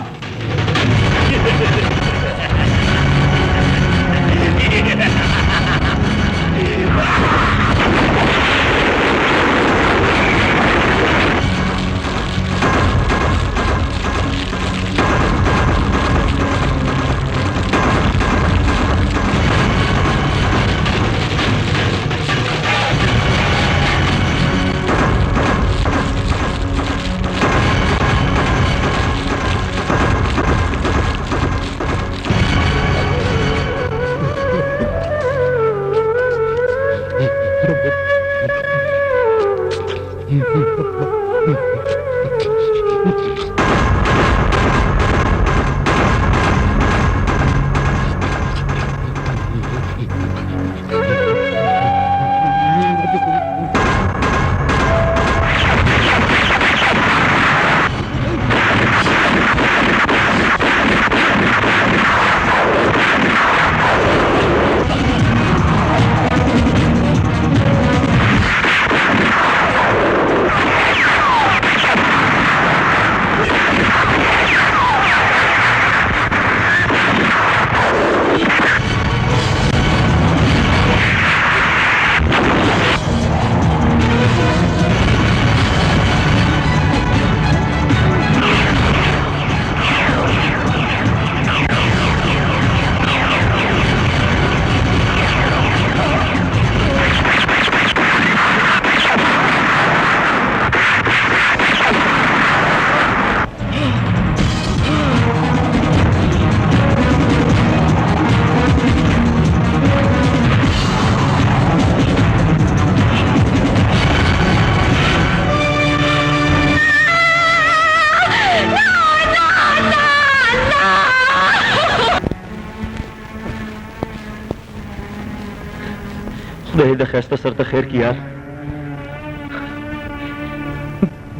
खुदाई द खैस्ता सर त खैर की यार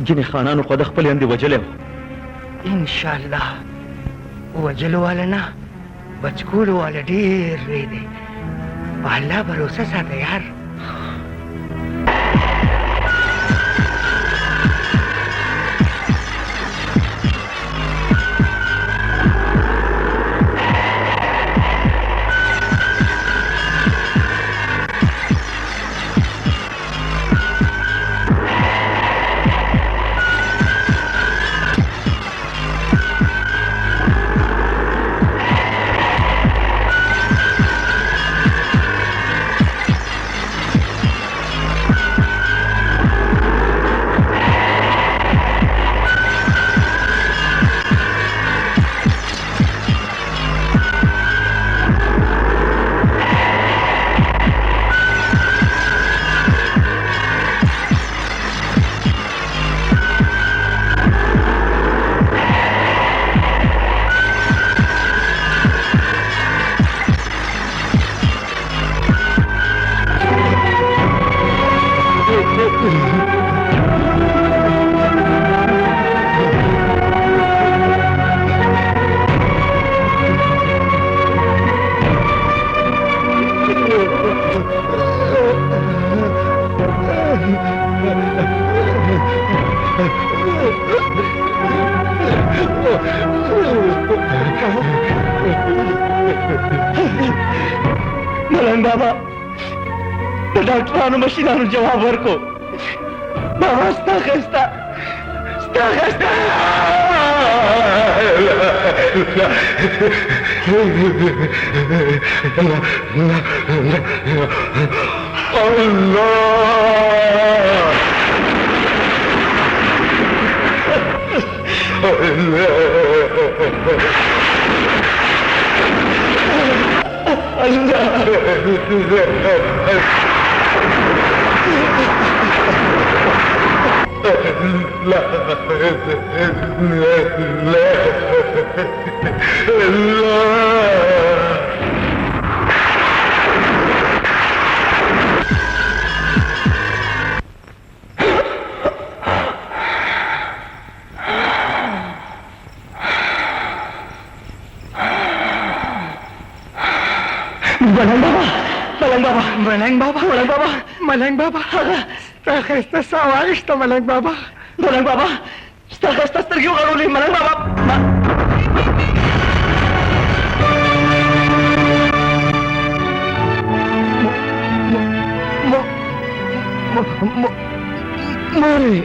जिन्हें खानानु खुद खपल अंदी वजले इंशाल्लाह वजलो वाला ना बचकूल वाला ढेर रे दे अल्लाह भरोसा साथ यार मलंग बाबा डॉक्टरानु मशीनानु जवाब वर्को बाबा स्ता खस्ता मलंग बाबा खस्ता सवारिश तो मलंग बाबा खस्ता क्यों करोली मलंग बाबा मोरे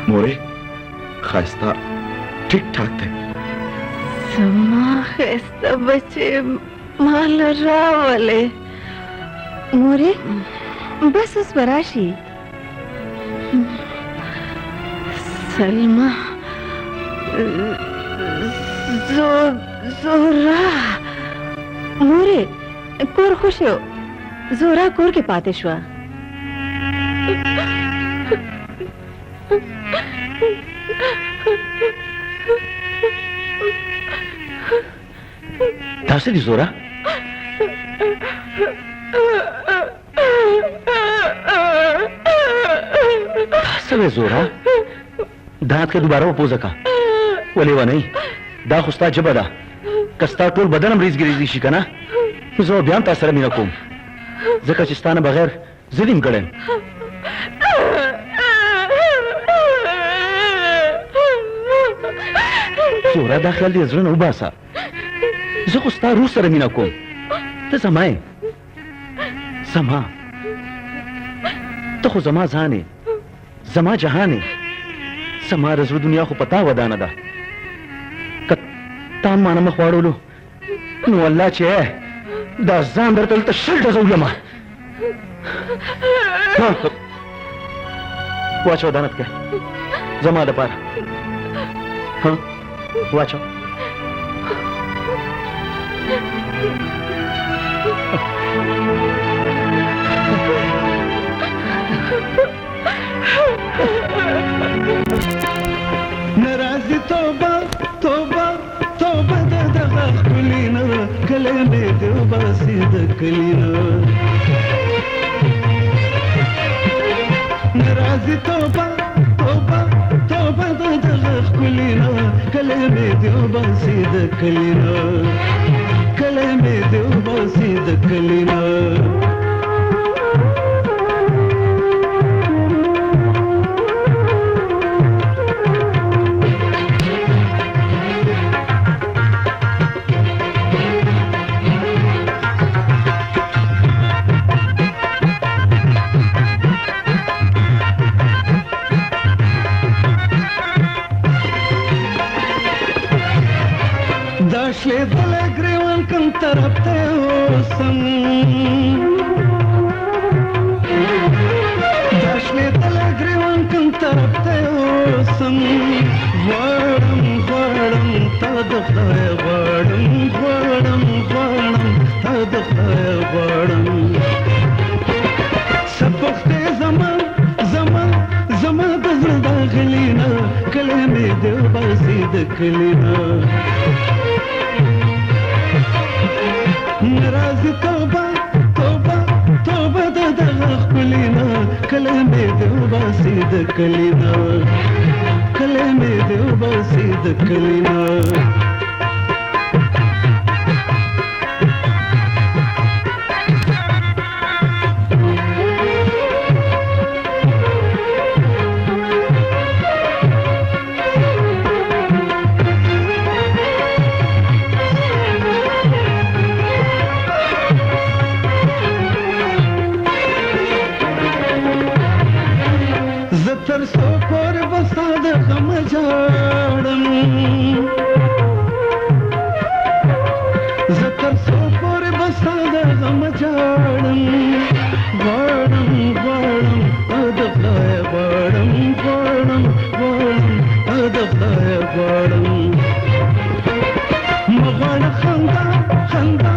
मोरे खास्ता ठीक ठाक थे समा खस्ता बचे माल रावले मोरे बस उस बराशी सलमा जोरा मोरे कोर खुश हो जोरा कोर के पातेश्वा दासे दी जोरा दासे जोरा दांत के दोबारा वो पोजा का वलेवा नहीं दा खुस्ता जबदा कस्ता टोल बदन अमरीज गिरीजी शिकना जो बयान तासर मीना कोम जका चिस्ताना बगैर जिलिम कड़न जोरा दा ख्याल दी जरन उबासा जो खुस्ता रूह सर मीना कोम ते समाए समा तो खु जमा जाने जमा जहाने समा रजू दुनिया को पता वदाना दा तान माना मखवाड़ोलो नो अल्लाह चे दा जान दर तल तशल दजौलमा वाचो दानत के जमा द पार हाँ वाचो नाराजी तोबा तोबा तोबा दगा कुलीना कलमे देवा सीध कलीना नाराजी तोबा तोबा तोबा दगा कुलीना कलमे देवा सीध कलीना कलमे देवा सीध कलीना दाशले दल ग्रेवन कम तरफते ओसम दाशले दल ग्रेवन कम तरफते ओसम वाडम वाडम तदखय वाडम वाडम वाडम तदखय वाडम सबखते zaman zaman zaman बजल दाखलीना कलमे देव बासीद कलीना नाराज तोबा तोबा तोबा दगा कुलीना कलमे देव बासीद कलीना कलमे देव बासीद कलीना जतर सो कोर बसाद गम झाड़म जतर सो कोर बसाद गम झाड़म वाड़म वाड़म अदफलाय वाड़म वाड़म वाड़म अदफलाय वाड़म मगाड़ खंदा खंदा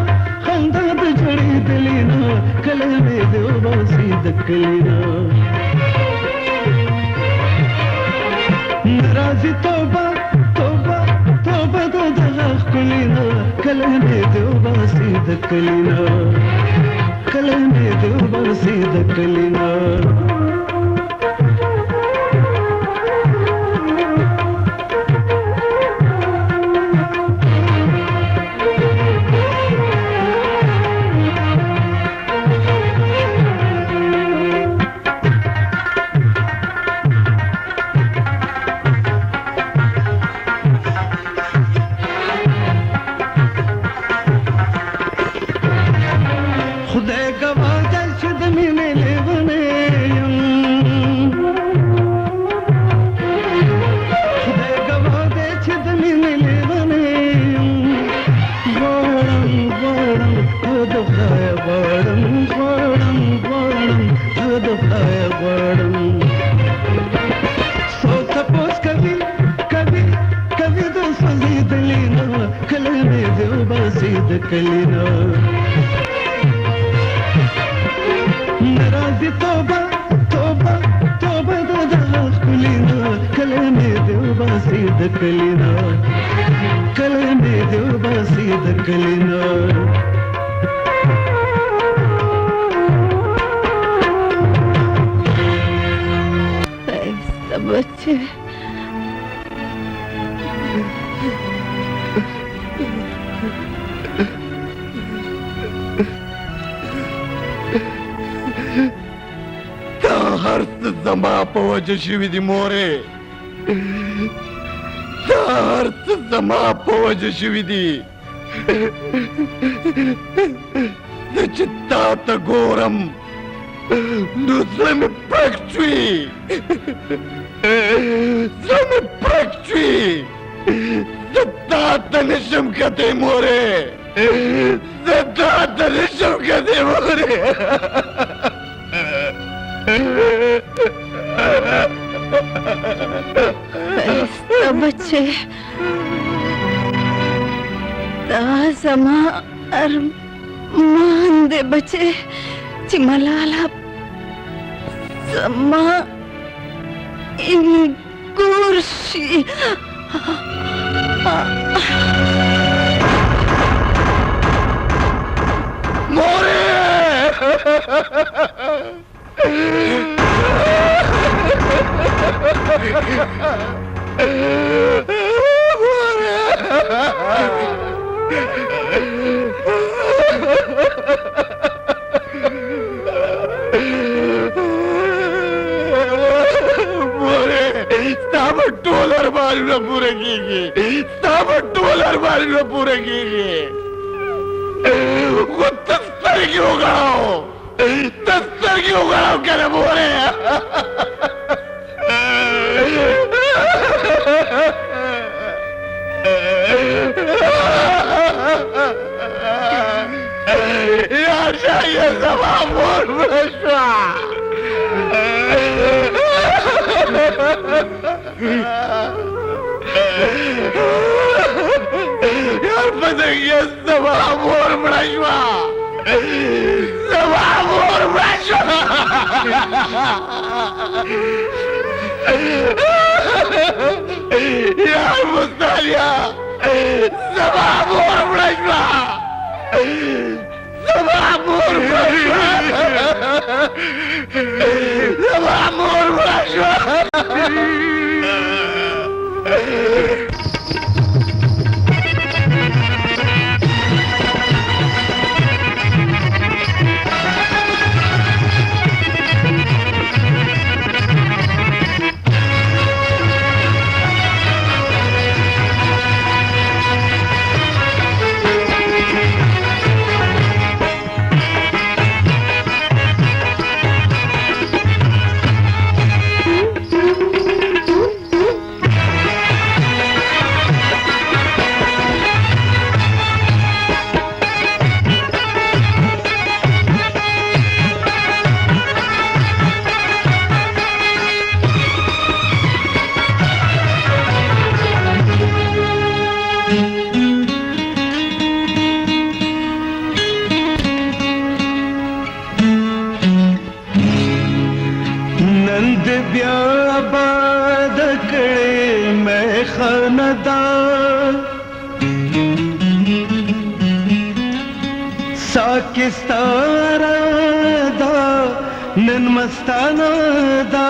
खंदा दजड़ी दिलीना कलमे देव बासीद कलीना नाराजी तोबा तोबा तोबा दगा कुलीना कलमे देव बासीद कलीना कलमे देव बासीद कलीना खुदे गवा जल शुद मिने लेवने د خدای غواړم سوچ تپوس کوي کوي کوي د سوځېدلې نه کله مې د وباسي د کلي نه ناراضي توبه توبه توبه د دغه ښکلي نه کله مې د وباسي د کلي نه کله مې د وباسي د کلي نه बच्चे हर जमा पवज शिविदी मोरे हर जमा पवज शिविदी चित्ता गोरम दूसरे में प्रक्चुई Zame prakčuji! Zatata nešam kate more! Zatata nešam kate more! ऐसा बच्चे ताज़मा अरमान दे बच्चे चिमलाला समा इन कुर्सी मोरे $1 मारना पूरे कीजिए $1 मारना पूरे कीजिए वो तस्तर क्यों गड़ाओ क्या ना बोले यार ये सभा बोल यार पतंगिया सभा मोर बड़ाशवा यार मुस्तालिया सभा मोर बड़ाशवा साकिस्तारा दा नन मस्ताना दा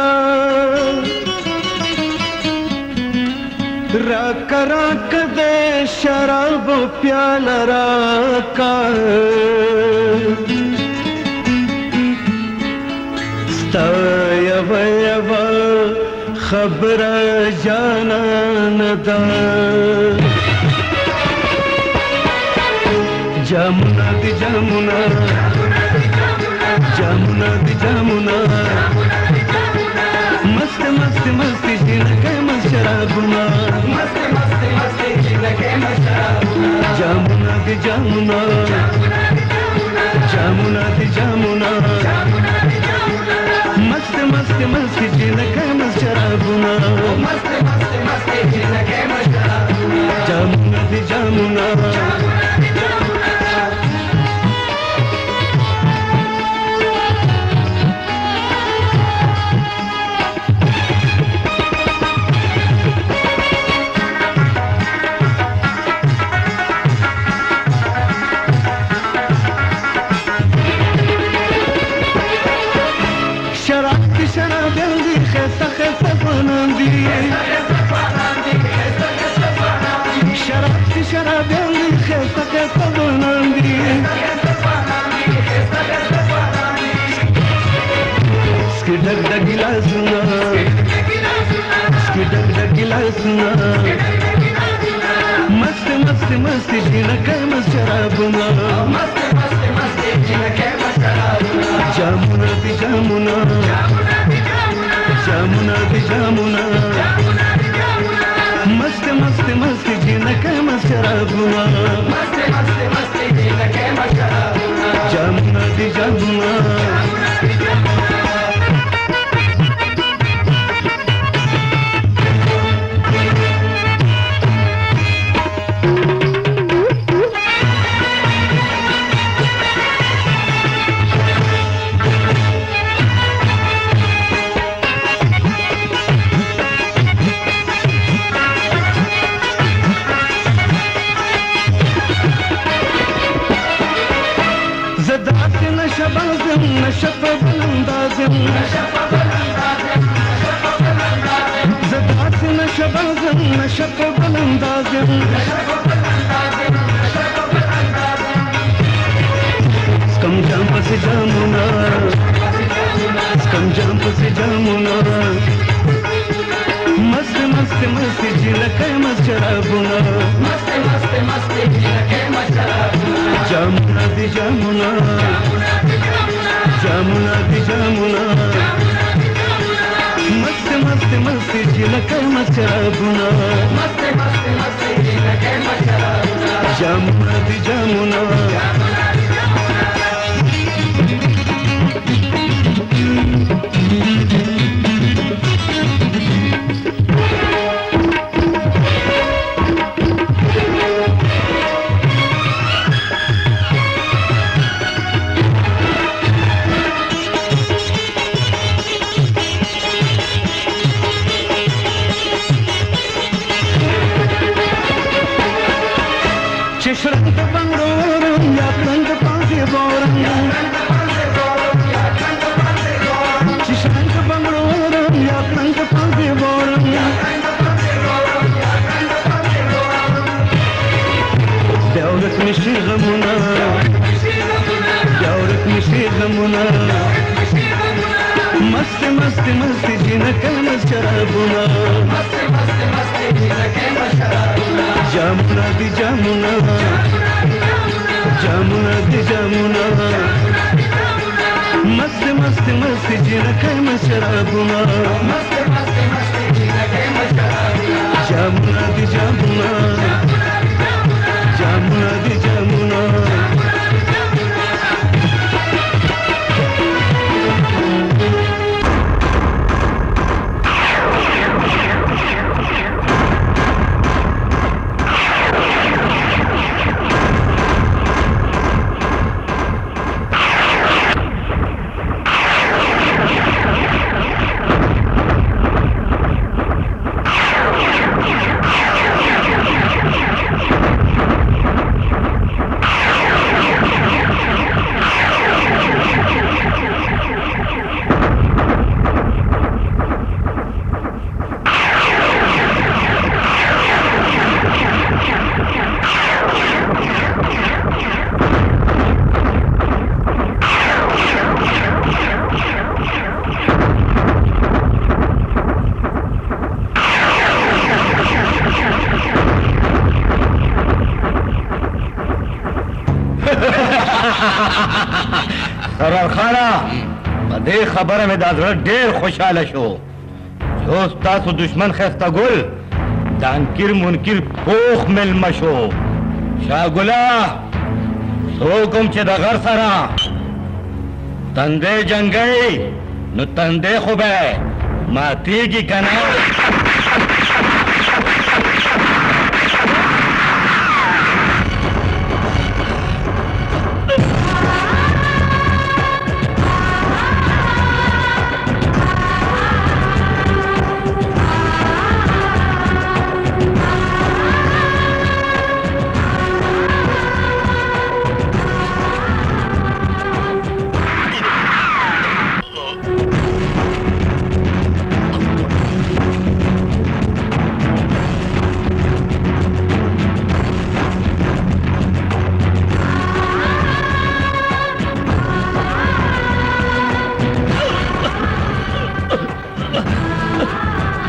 राक दे शराब प्याला राका स्तायवयव खबर जाना नदा जमुना दी जमुना जमुना दी जमुना मस्त मस्त मस्ती जिनके मस्त शराबुना जमुना दी जमुना जमुना दी जमुना शराब की शराबी खैसा खैसा बनांदी शराब की शराबी खैसा खैसा बनांदी इसकी डग डग गिलास ना इसकी डग डग गिलास ना मस्त मस्त मस्त जीना के मस्त शराब ना जामुना दी जामुना जामुना दी जामुना मस्त मस्त मस्त जीना के मस्त शराबुना जामुना दी जामुना नशब बलंदाज़म ज़दात नशबाज़म नशब बलंदाज़म स्कम जाम से जामुना स्कम जाम से जामुना मस्त मस्त मस्त जिलक मस्त शराबुना जामुना दी जामुना जामुना दी जामुना मस्त मस्त मस्त जिलक मस्त शराबुना जामुना दी जामुना Shrank bangrorum ya krank paase borum Shrank bangrorum ya krank paase borum Devlet mişi gamuna Devlet mişi gamuna Mast mast mast jina kalmas sharabuna जामुना दी जामुना जामुना दी जामुना मस्त मस्त मस्त जीना के शराबुना जामुना दी जामुना जामुना दी जामुना सरल खाना बदे खबर में दादर ढेर खुशहाल शो जो तासु दुश्मन खस्ता गुल दानकिर मुनकिर पोख मिल मशो शागुला सोकुम चे दगर सरा तंदे जंगई नु तंदे खुबे माती की कना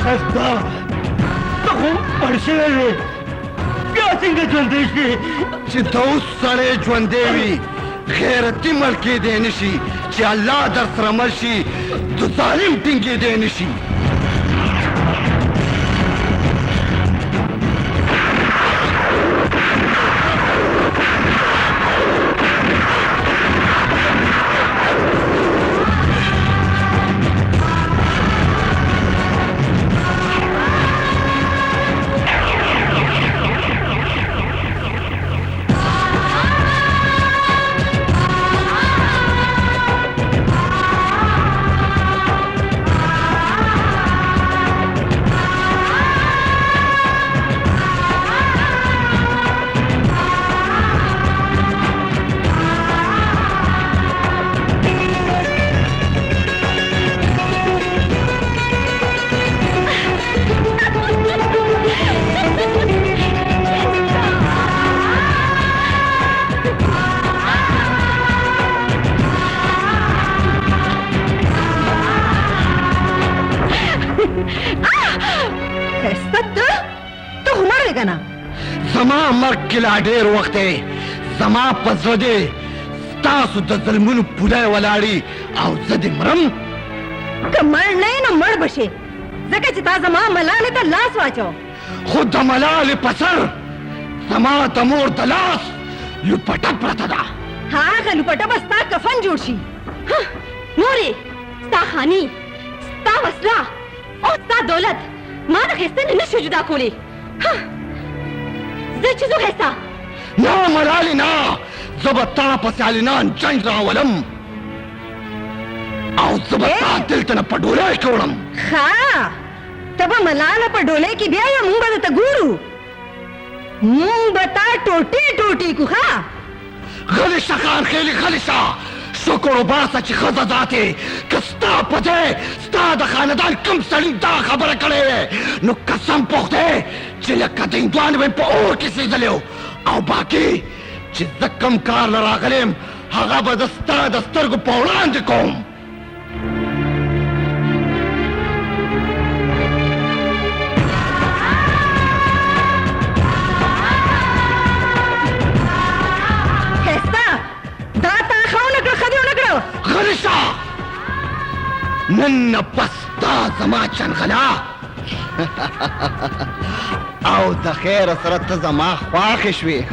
खस्ता तो पड़से क्या सिंह चंदेशी चिदौ सड़े ज्वंदेवी गैरती मलके देनिशी चे अल्लाह दर सरमर्शी तो जालिम टिंगे देनिशी زما مرګ کې لا ډېر وخت دی زما په زړه دی ستاسو د ظلمونو پوله ولاړي او زه دې مرم که مړ نه یې نو مړ به شې ځکه چې تا زما ملالې ته لاس واچو خو د ملالې په سر زما د مور د لاس لوپټه پرته ده هغه لوپټه به ستا کفن جوړ شي مورې ستا خاني ستا وسله او ستا دولت ما د ښایسته نه نشو جدا کولی زه چې زو ښایسته نه ملالې نه زه به تا پسې عالینان جنګ راولم او زه به تا دلته نه په ډولۍ کې وړم ښه ته به ملاله په ډولۍ کې بیایې موږ به درته ګورو موږ به تا ټوټې ټوټې کړو ښه غلی شه خانخېلې غلی شه شکر وباسه چې ښځه ذاتې که ستا په ځای ستا د خاندان کوم سړي دا خبره کړې وې نو قسم پوخ دی چې لکه د هندوانو به یې په اور کې سېځلی او باقي چې زه کوم کار له راغلی یم هغه به زه ستا د سترګو په وړاندې کوم غلی شه نن نه بس دا زما چنغلا او د خیر سره ته زما خواښې شوې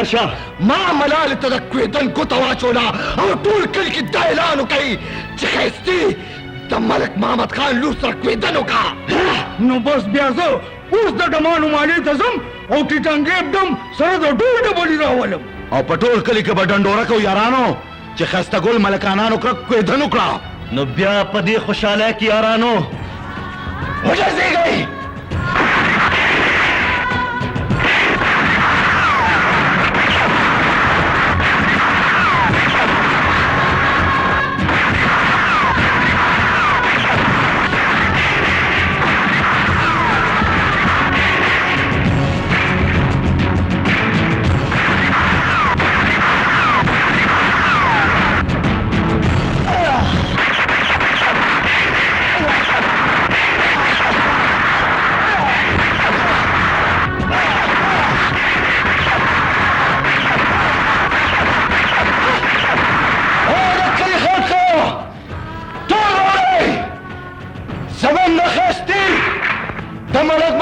خیر شه ما ملالې ته د کویدن ګوته واچوله او ټول کلي کې دا اعلان وکړئ چې ښایستې د ملک محمد خان لور سره کویدن وکړه نو بس بیا زه اوس د ډمانو مالې ته ځم او ټیټنګې ږدم سره د ډول ډبلي راولم او په ټول کلي کې به ډنډوره کوو یارانو چې ښایسته ګل ملکانانو کړه کویدن وکړه نو بیا په دې خوشحالی کې یارانو وجزېږئ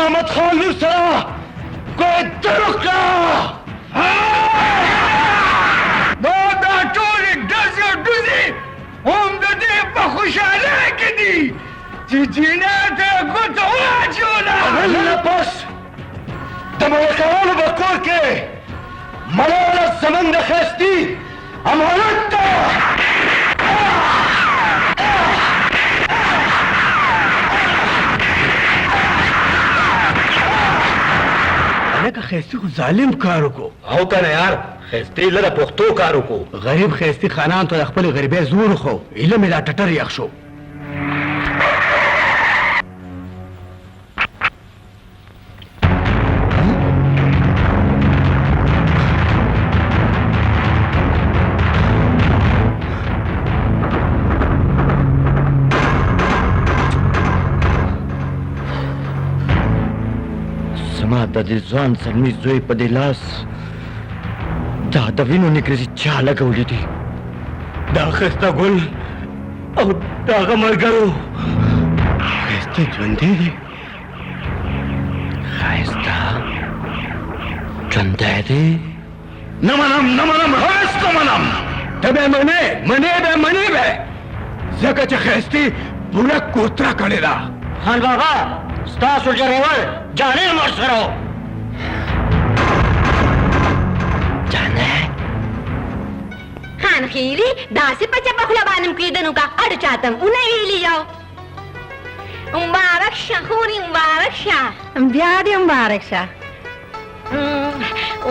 محمد خان لور سره کویدن وکړه دا ټولې ډزې او ډوزې هم د دې په خوشحالۍ کې دي چې جینه ته ګوته واچوله نه بس د ملکانو په کور کې ملاله زموږ د ښایستې امانت ده لکه ښایستې خو ظالم کار وکړو او کنه یار خستی لره پختو کارو کو غریب خیستی خانان ته د خپل غریبۍ زور خو علم یې دا ټټر یخ شو زما د دې ځوان زلمي زوی په دې لاس دا د وینو نګرځي چا لګولې دي دا ښایسته ګل او د هغه ملګرو ښایسته ژوندی دی ښایسته ژوندی دی نه منم هیڅ نه منم ته به منې به ځکه چې ښایستې پوره کوتره کړې ده خان بابا ستاسو جرور جانې ورسره جانې خان خیری داسې په چپه خوله باندې کېدنو کا اړ چاتم اونه ویلی یو مبارک شه خوري مبارک شه بیا دې مبارک شه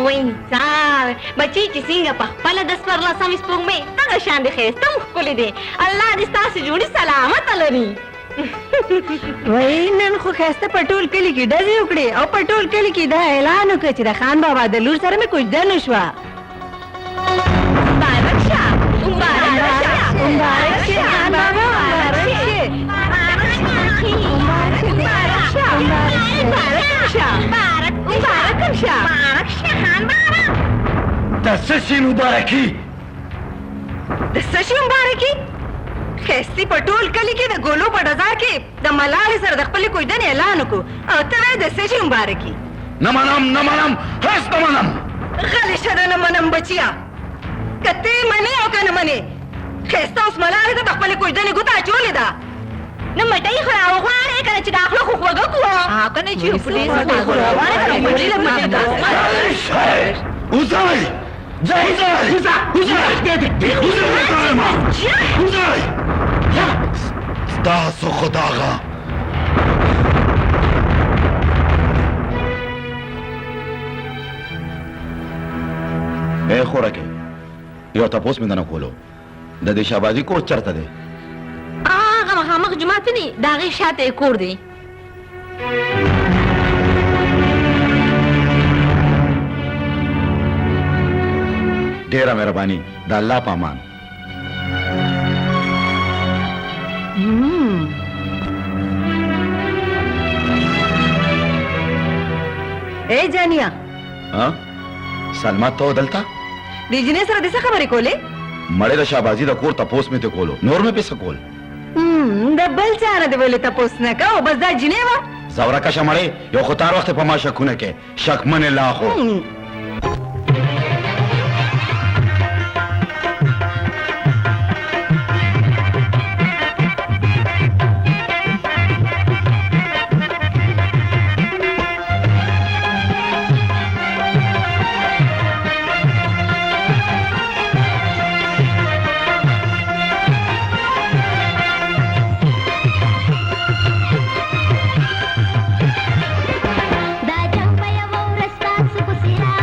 وینځار بچی چې څنګه په خپله د څوارلسمې سپوږمۍ دغه شان د ښایسته مو ښکلې دی الله دې ستاسې جوړي سلامته لري وای نن خو ښایسته په ټول کلي کې ډزې وکړې او په ټول کلي کې دا اعلان وکړ چې د خان بابا د لور سره مې کوژده نه شوه مبارک شه مبارک شه مبارک شه خان بابا مبارک شه مبارک شه خان بابا د څه شي مبارکي د څه شي مبارکي ښایستې په ټول کلي کې د ګلو په ډزار کې د ملالې سره د خپلې کوژدنې اعلان وکړو او ته وایې د څه شي مبارکي نه منم هیڅ نه منم غلی شه د نه منم بچیا که ته یې منې او که نه منې ښایسته اوس ملالې ته د خپلې کوژدنې ګوته اچولې ده نه مټۍ خو راوغواړې که نه چې دا خوله خو خوږه کړو که نه چې په ډېر وځئ ستاسو خداغه اے خورکه یو تاسو مې نه کولو د دې شابازي کور چرته دی هغه مخامخ جومات نه دی د هغې شاته یې کور دی ډیره مهرباني د الله په امان اے جانیا ها سلمہ ته دلته د جنې سره د څه خبرې کولې مړې د شابازي د کور تپوس مې ته کولو نور مې پیسه کول د بل چا نه دی ویلې تپوس نه کوو بس دا جنې وه زوره کشه مړې یو خو تار وخت په ما شکونه کې شکمن لا خو دا جنگ په یوه ورځ تاسو په څېره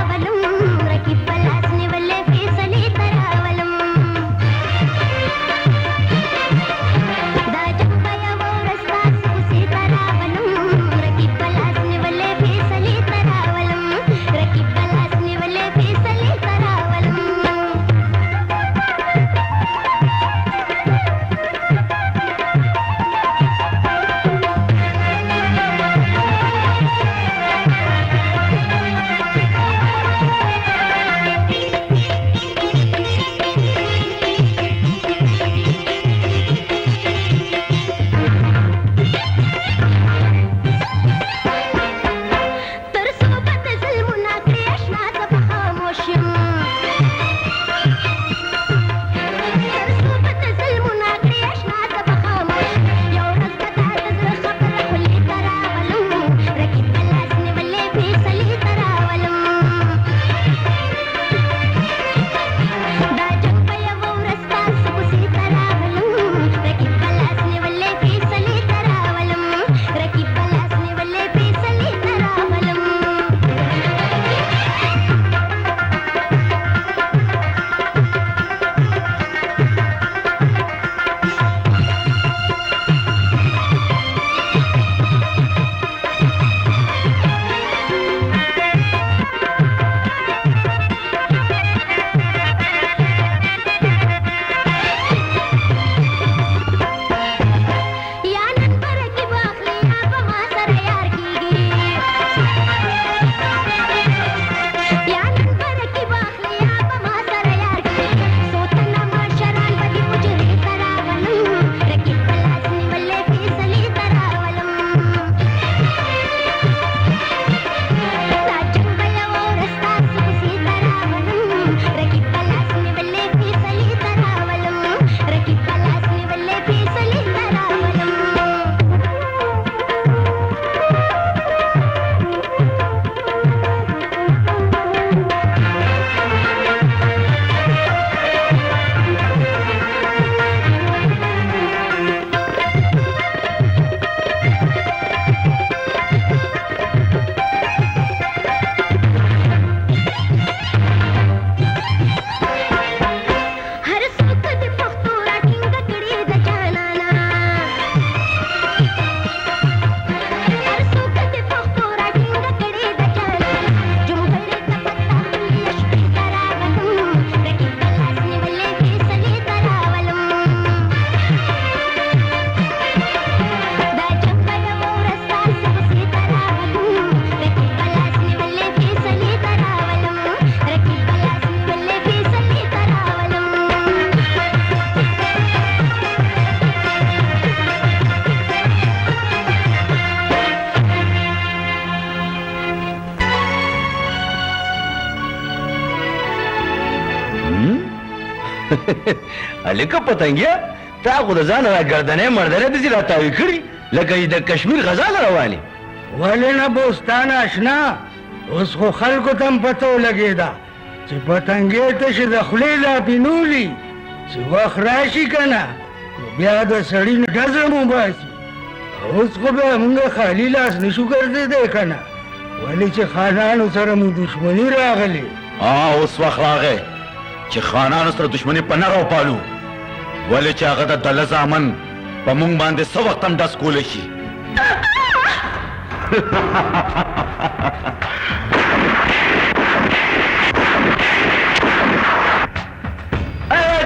الکه پتنګیا تا خو د ځان را ګردنې مردنې داسې راتاوي کړي لکه د کشمیر غزال رواني ولې نه بوستان آشنا اوس خو خلکو ته هم پته ولګېده چې پتنګې تشې د خولې لا پینولي چې وخت راشي که نه نو بیا د سړي نه ډزه مو باسي اوس خو بیا مونږ خالي لاس نشو ګرځېدی که نه ولې چې خانانو سره مو دشمني راغلې اوس وخت راغی چې خانانو سره دشمني په نه راوپالو ولې چې هغه د دله زامن په مونږ باندې څه وخت هم ډز کولی شي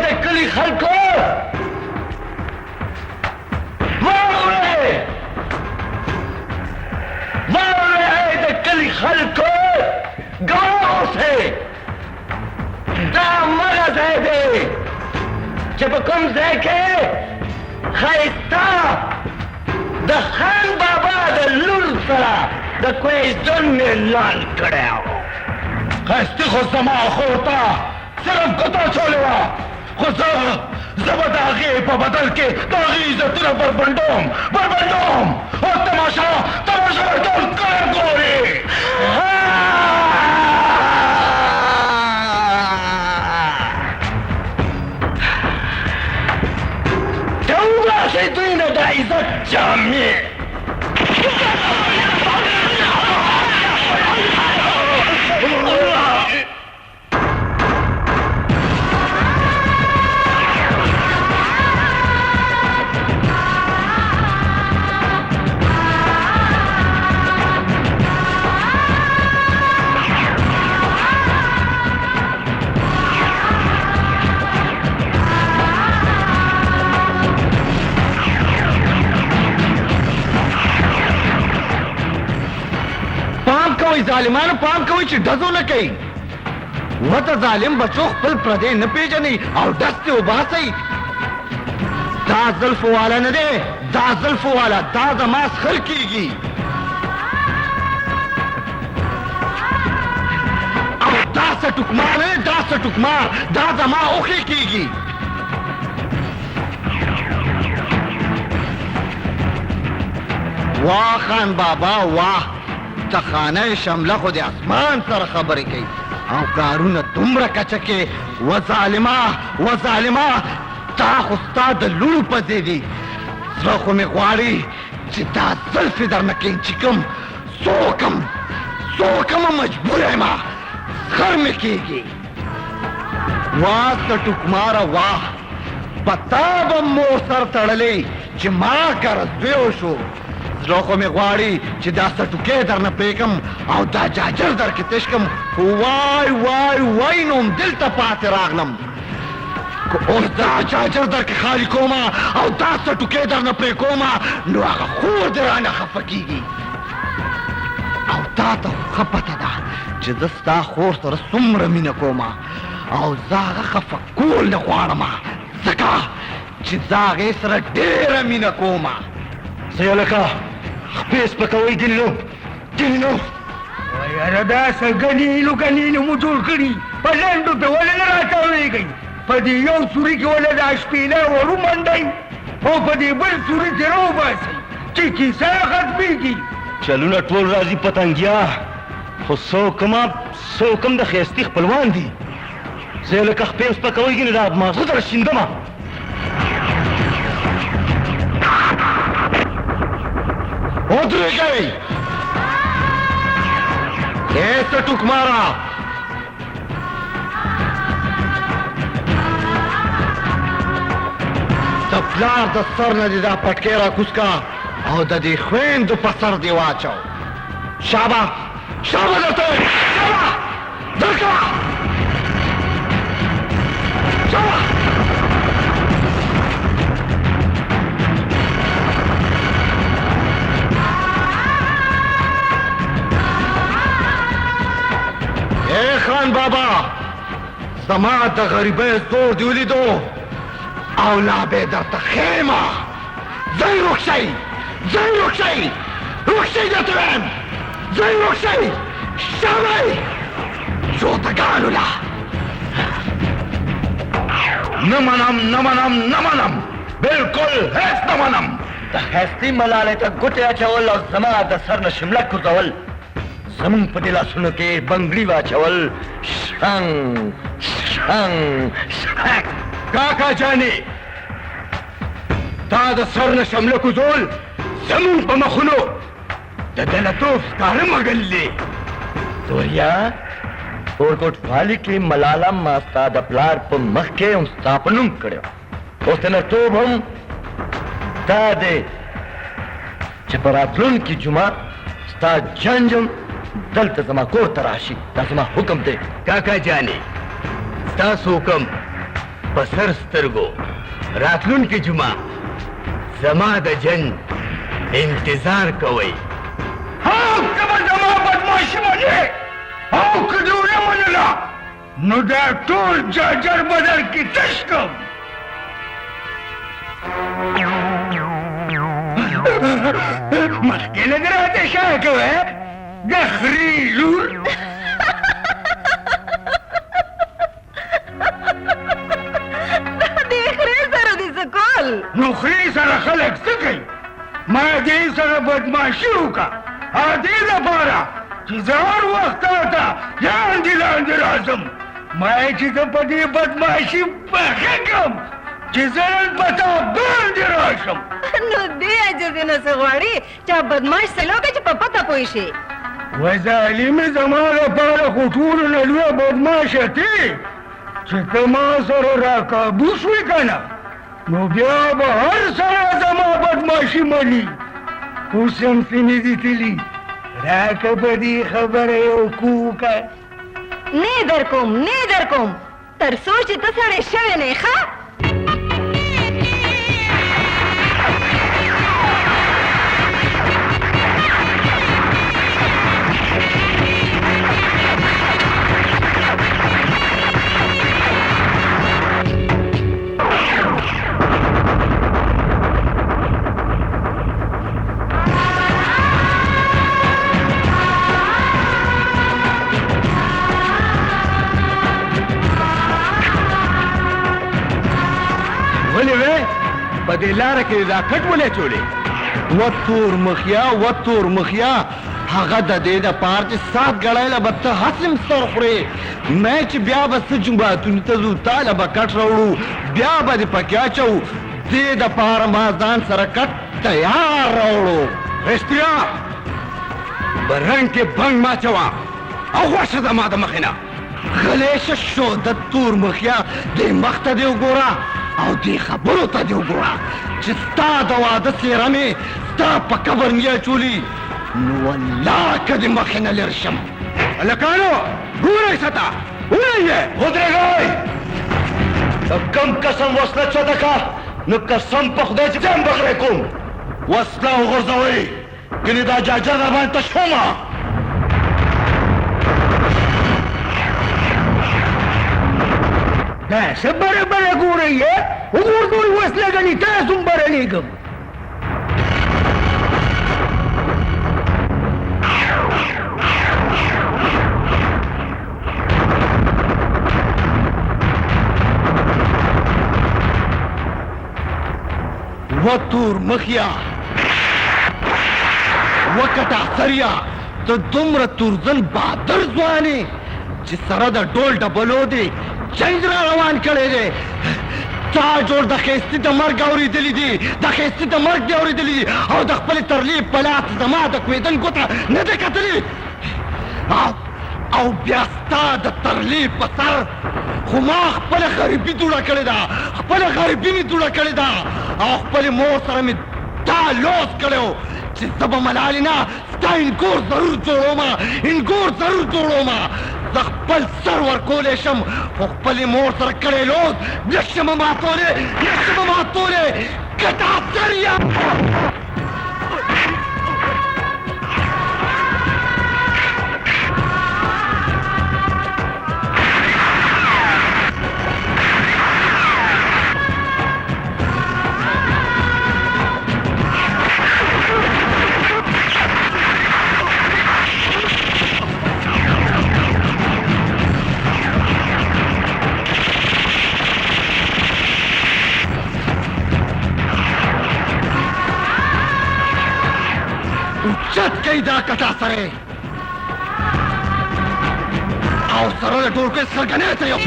د کلي خلکو واورئ د کلي خلکو ګواه اوسئ دا مغه ځای دی چې په کوم ځای کې ښایسته د خان بابا د لور سره د کوهستون اعلان کړی و ښایستې خو زما خور ته صرف ګوته اچولې وه خو زه به د هغې په بدل کې د هغې عزتونه بربنډوم او تماشا به ټول کار ګورې ته وباسئ دوی نه د عزت جامې ظالمانو پام کوئ چې ډزو نه کوي وته ظالم بچو خپل پردی نه پیژني او ډز ترې وباسئ دا زلفو والا نه دی دا زلفو والا دا زما سخر کېږي او دا سټوکمار نه دا سټوکمار دا زما اوښې کېږي واه خان بابا واه تخانه شمله خو د اسمان سره خبرې کوي او کارونه دومره کچه کې و ظالمه تا خو ستا د لوڼو په ځای دي زړه خو مې غواړي چې دا زلفې درنه کینچکم څوکمه مجبور یم خر مې کېږي واه سټوکماره واه په تا به مور سر تړلی چې ما ګرځوی شو زړه خو مې غواړي چې دا سټوکې درنه پرېږم او دا جاجر درکې تش کړم وای نو هم دلته پاتې راغلم که اوس دا جاجر درکې خالي کومه او دا سټوکې درنه پرې کومه نو هغه خور دې رانه خفه کېږي او تا ته ښه پته ده چې زه ستا خور سره څومره مینه کومه او زه هغه خفه کول نه غواړم ځکه چې زه هغې سره ډېره مینه کومه سیالکا خپې سپکوئ ګنینو یاره دا څه ګنینو مو جوړ کړي په لنډو پې ولې نه راټولېږئ په دې یو سوري کې ولې دا شپېلی ور ومنډئ او په دې بل سوري کې راوباسئ چې کیسه ختمېږي چلونه ټول راځي پتنګیا خو څوک هم د ښایستې خپلوان دي سیالکا خپې سپکوئ ګنې دا ماغزه در شیندمه ودرېږئ ای سټوکماره د پلار د سر نه دې دا پټکۍ راکوز کا او د دې خویندو په سر دې واچو شابه درته درکړه شابه خان بابا زما د غریبۍ زور دې ولیدو او لا به یې درته ښیمه ځئ رخصئ درته وایم ځئ رخصئ شابئ جوتګانو له न मनम बिल्कुल हेस न मनम त हैस्ती मलाले त गुटिया चवल और जमा द सर न शिमला कुतवल जमुन पदिला सुन के बंगड़ी वा चवल शंग शंग शंग काका जाने ता द सर न शिमला कुतवल जमुन प मखनो द दलतोफ कार मगल्ले तोरिया ओरकोट वाली की मलाला मास्ता द प्लार प मक्के उन स्थापनुम कड़ो उसने तो हम दादे चपरातुन की जुमा स्ता जंजम दल तजमा कोर तराशी तजमा हुक्म दे काका जाने स्ता हुक्म बसर स्तरगो रातलुन की जुमा जमा द जन इंतजार कवई हाँ कब जमा बदमाशी मने हाँ कदूरे मनला नुदा टूल जर बदर की तशकम मस्के लग रहा था शाह को है गखरी लूर देख रहे सर दी सकल नौकरी सर खलक सके मैं दे सर बदमाशी का आदि लबारा चिजार वक्त आता जान दिलान दिलाजम मैं चिज़ पदी बदमाशी पखेगम चिज़रन बता बान दिलाशम नो दे अजय न सगवाड़ी चा बदमाश से लोग च पता पोइशे वजाली में जमाना पार खुटूर नलुआ बदमाश थी चितमा सर राका बुशवी कना नो बिया हर सर जमा बदमाशी मनी उसम सिनी दी तिली राक बदी खबर है कूका नेदर कोम तर सोच तो सड़े शवे ने खा बदेलार के राकट बोले चोले वतूर मुखिया हागा द दे द पार च साथ गड़ायला बत्त हसम सर खरे मैच ब्या बस जुंबा तुन तजू ताला बकट रोड़ू ब्या बद पक्या चौ दे द पार माजान सरकट तैयार रोड़ू रेस्टिया बरंग के भंग माचवा अवश द माद मखिना गलेश शो द तूर मुखिया दे मख्त दे गोरा او دی خبرو ته دی وګوره چې ستا د واده څېره مې ستا په قبر میا چولي نو والله که دې مخې نه لرې شم هلکانو ګورئ ستا ویې ودرېږئ د کم قسم وسله چوته کا نو قسم په خدای چې ځان بخرې کوم وسله وغورځوئ کنې دا جاجه در باندې تشومه دا سبره بره ګورئ وګورئ وسله ګڼي تاسو هم بره لیږم وتور مخیا وکټا سریا ته دومره تورزن بهادر ځوانې چې سره د ډول ډبلو دی جنگ را روان کړی دی تا جوړ د ښایستې د مرګ اورېدلي دي د ښایستې د مرګ دې اورېدلي دي او د خپلې ترلې په لاس زما د کوېدن ګوته نه دی کتلې او بیا ستا د ترلې په سر خو ما خپله غریبي دوړه کړې ده خپله غریبي مې دوړه کړې ده او خپلې مور سره مې دا لوس کړی و چې زه به ملالې نه ستا انګور ضرور جوړومه زه خپل سر ورکولی شم خو خپلې مور سره کړی لوس نشم ماتولی کټا سریا دا کټا سره او سره د ټول کې سرګنه ته یو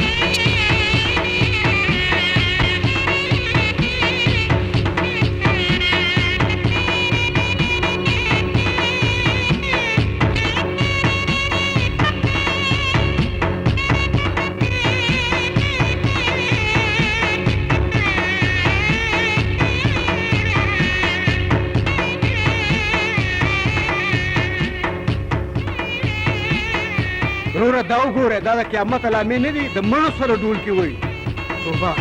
ضرورت دا وګوره دا د قیامت علامې نه دي د مړو سره ډول کې وایي توبه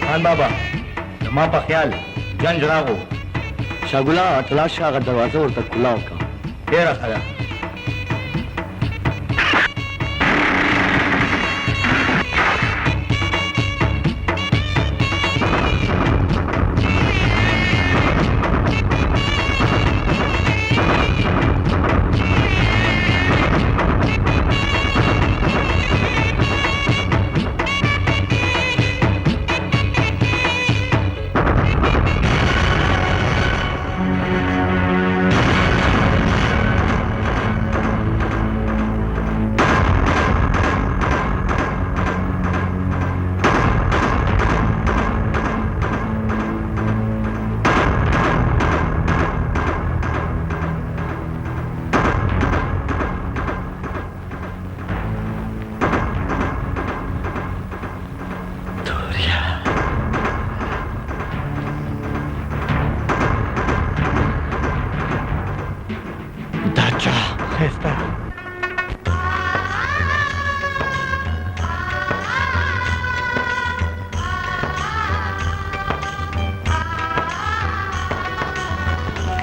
خان بابا زما په خیال جنج راغو شاګولا تلاش هغه دروازه ورته کلاو کا ډیره ښه ده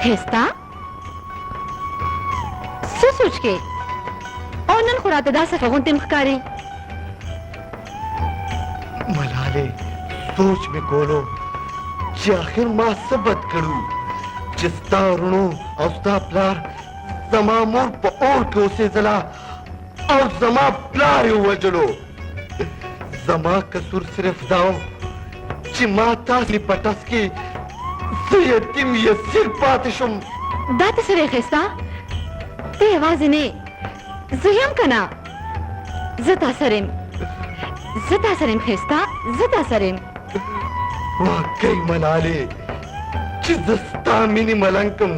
खिस्ता सोच के और नन खुराते दा से फगुन तिम कारी मलाले सोच में कोलो कि आखिर मां सबत करू जिस्ता रुणो औस्ता प्लार जमा मोर पर के उसे जला और जमा प्लार वजलो जमा कसूर सिर्फ दाओ कि माता लिपटस की यतीम यसीर पातिशम दाते सरे खिस्ता ते आवाज ने ज़यम कना ज़ता सरेम खिस्ता ज़ता सरेम वाकई मनाले कि दस्ता मिनी मलंकम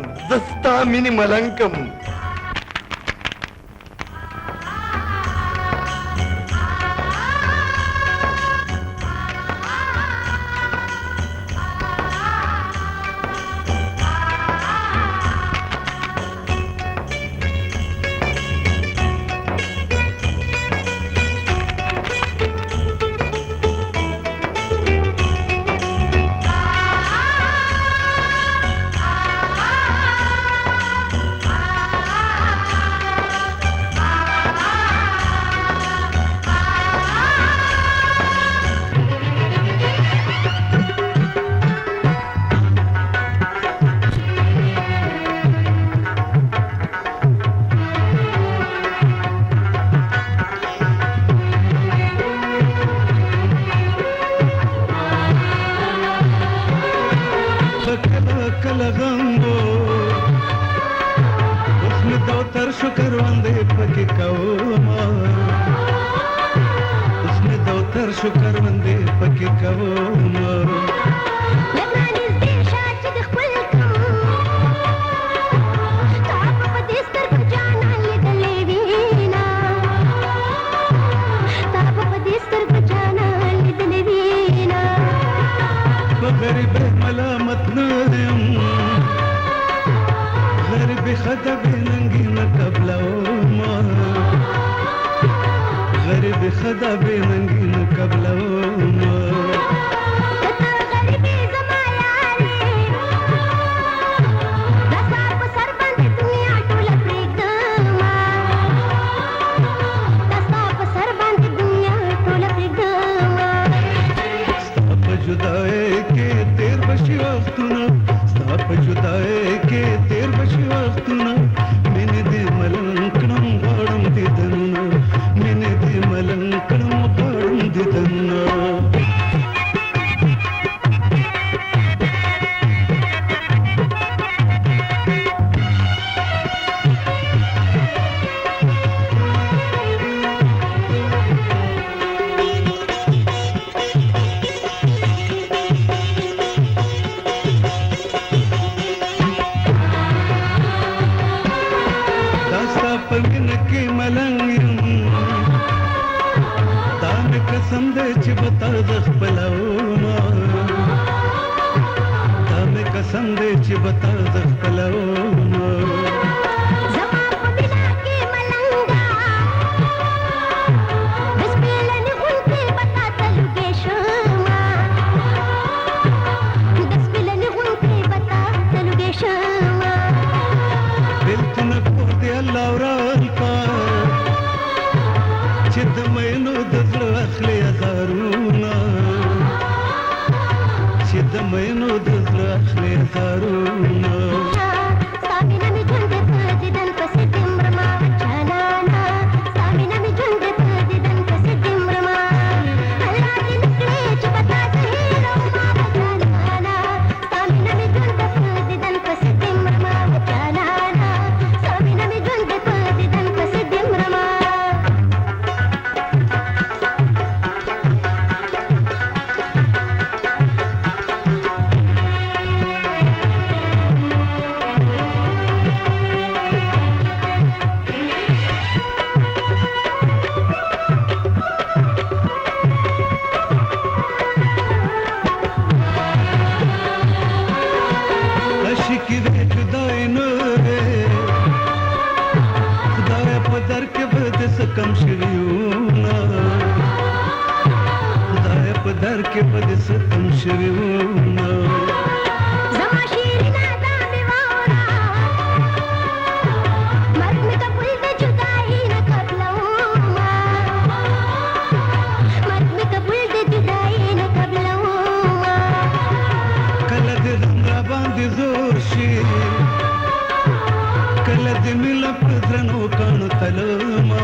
जुदाई के तेर बशी वक्तुना स्था पे जुदाई दे ची बता दख पलाओमा तामे कसम दे ची बता दख पलाओमा जमा पबिला के मलंगा दसपेलन उनके बता तलुगे शमा दसपेलन उनके बता तलुगे शमा दिल तुन पोते अल्लाह का चिद मैनो दजल अखले दारूना चिद मैनो दजल अखले दारूना सामिना में झुंड दिदन पसे दिमरमा वचनाना सामिना में झुंड दिदन पसे दिमरमा अल्लाह के निकले चबता सहेलो मा वचनाना सामिना में झुंड दिदन पसे दिमरमा वचनाना सामिना में झुंड दिदन पसे दिमरमा अशिकी रे जुदाई न रे खुदाया पदर के बद से कम शरीऊना खुदाया पदर के बद से कम शरीऊना जमा शीरीना दामी वारा मर्द में कबूल दे जुदाई न कबलऊमा मर्द में कबूल दे जुदाई न कबलऊमा कलद रंगा बांधी जोशी कलद मिला प्रद्रनो कानु तलमा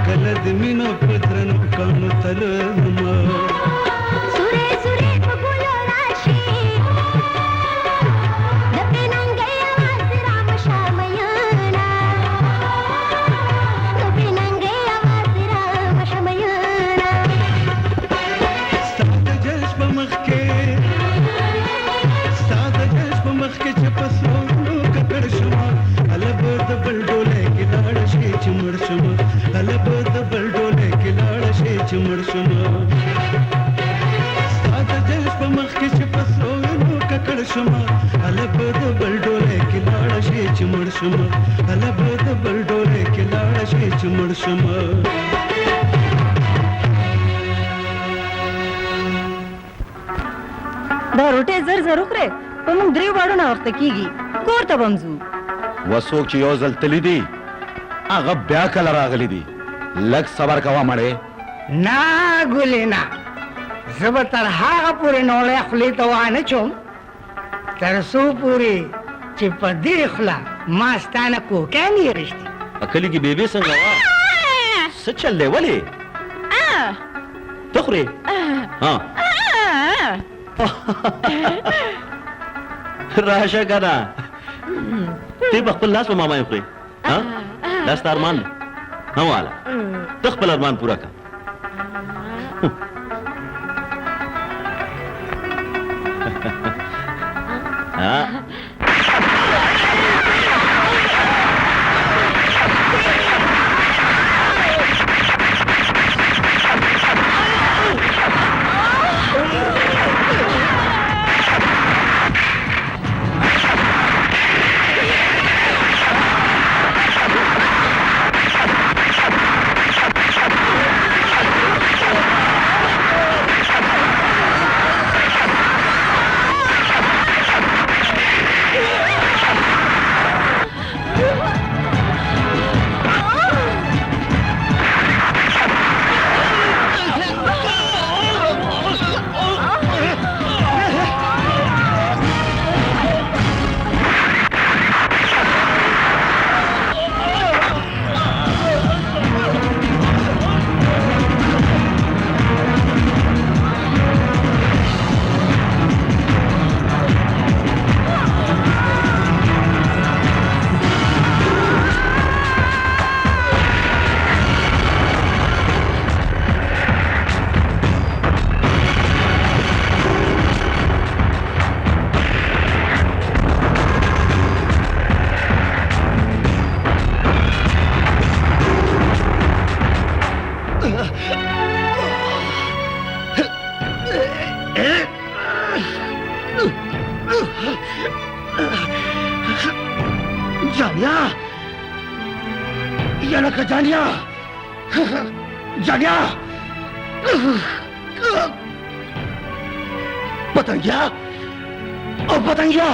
कलद मिना प्रद्रनो कानु तलमा सुरे सुरे पगुलो राशी दपे नंगे आवाज राम शामयाना दपे नंगे आवाज राम शामयाना साद जश्ब मखके चपसो ककड़ शुमा अलब दबल डोले की लाड़ शे चिमड़ शुमा अलब दबल डोले की लाड़ शे चिमड़ शुमा साद जश्ब मखके चपसो ककड़ शुमा अलब दबल डोले की लाड़ शे चिमड़ शुमा अलब दबल डोले की लाड़ शे चिमड़ शुमा دا روټه زر زر وخره په موږ درې واړو نه وخت کیږي کور ته بمزو وسوک چې یو ځل تلی دي هغه بیا کله راغلی دي لږ صبر کوه مړې ना गुलेना जब तर हागा पूरे नोले खुली तो आने चुम तरसू पूरी चिपदी खुला मास्ताना को क्या नहीं रिश्ती अकली की बेबी څنګه وا څه چلې ولې تخري ها راشه کنه تی بخپل لاس په ماما یې خوري ها لاس ته ارمان دی نو والا تخپل ارمان پورا کا ها जानिया ना जानिया जानिया पतंगिया और पतंगिया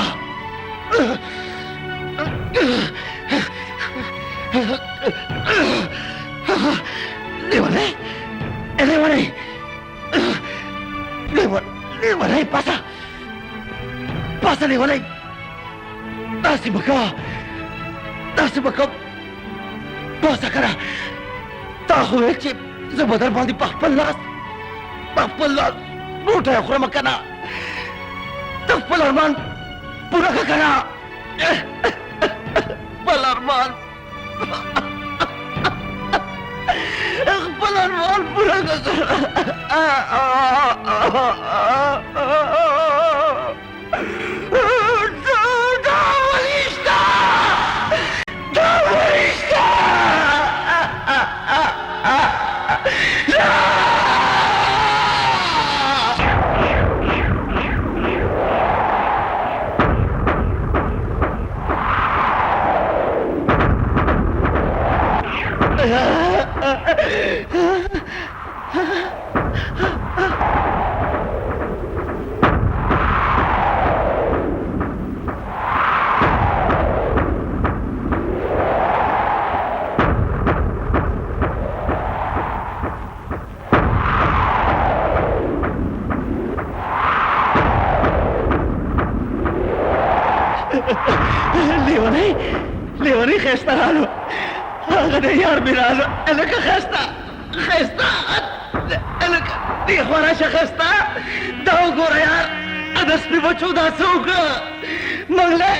लेवले लेवले लेवले pasa pasa लेवले nasi baka pasa kara tahu ekci zebadar bandi pakpelas udah aku makan tak pelarman pura kakana pelarman pura लेवनी खस्ता हालो अगर यार बिरालो अलग खस्ता अलग दिखवाना शखस्ता दाव गोरा यार अदस भी बचो दासोग मंगले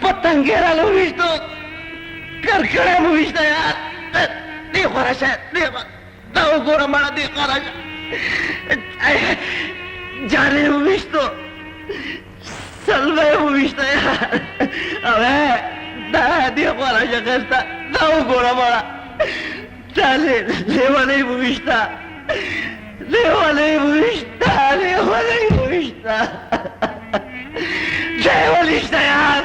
पतंगेरा लो विष्णु करकड़े में विष्णु यार दिखवाना शायद दाव गोरा मारा दिखवाना जाने में विष्णु सलवे में विष्णु यार अबे dia para Jakarta tahu gora mara chale lewale buvista lewale buvista yaar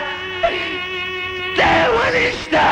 lewalista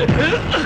हाँ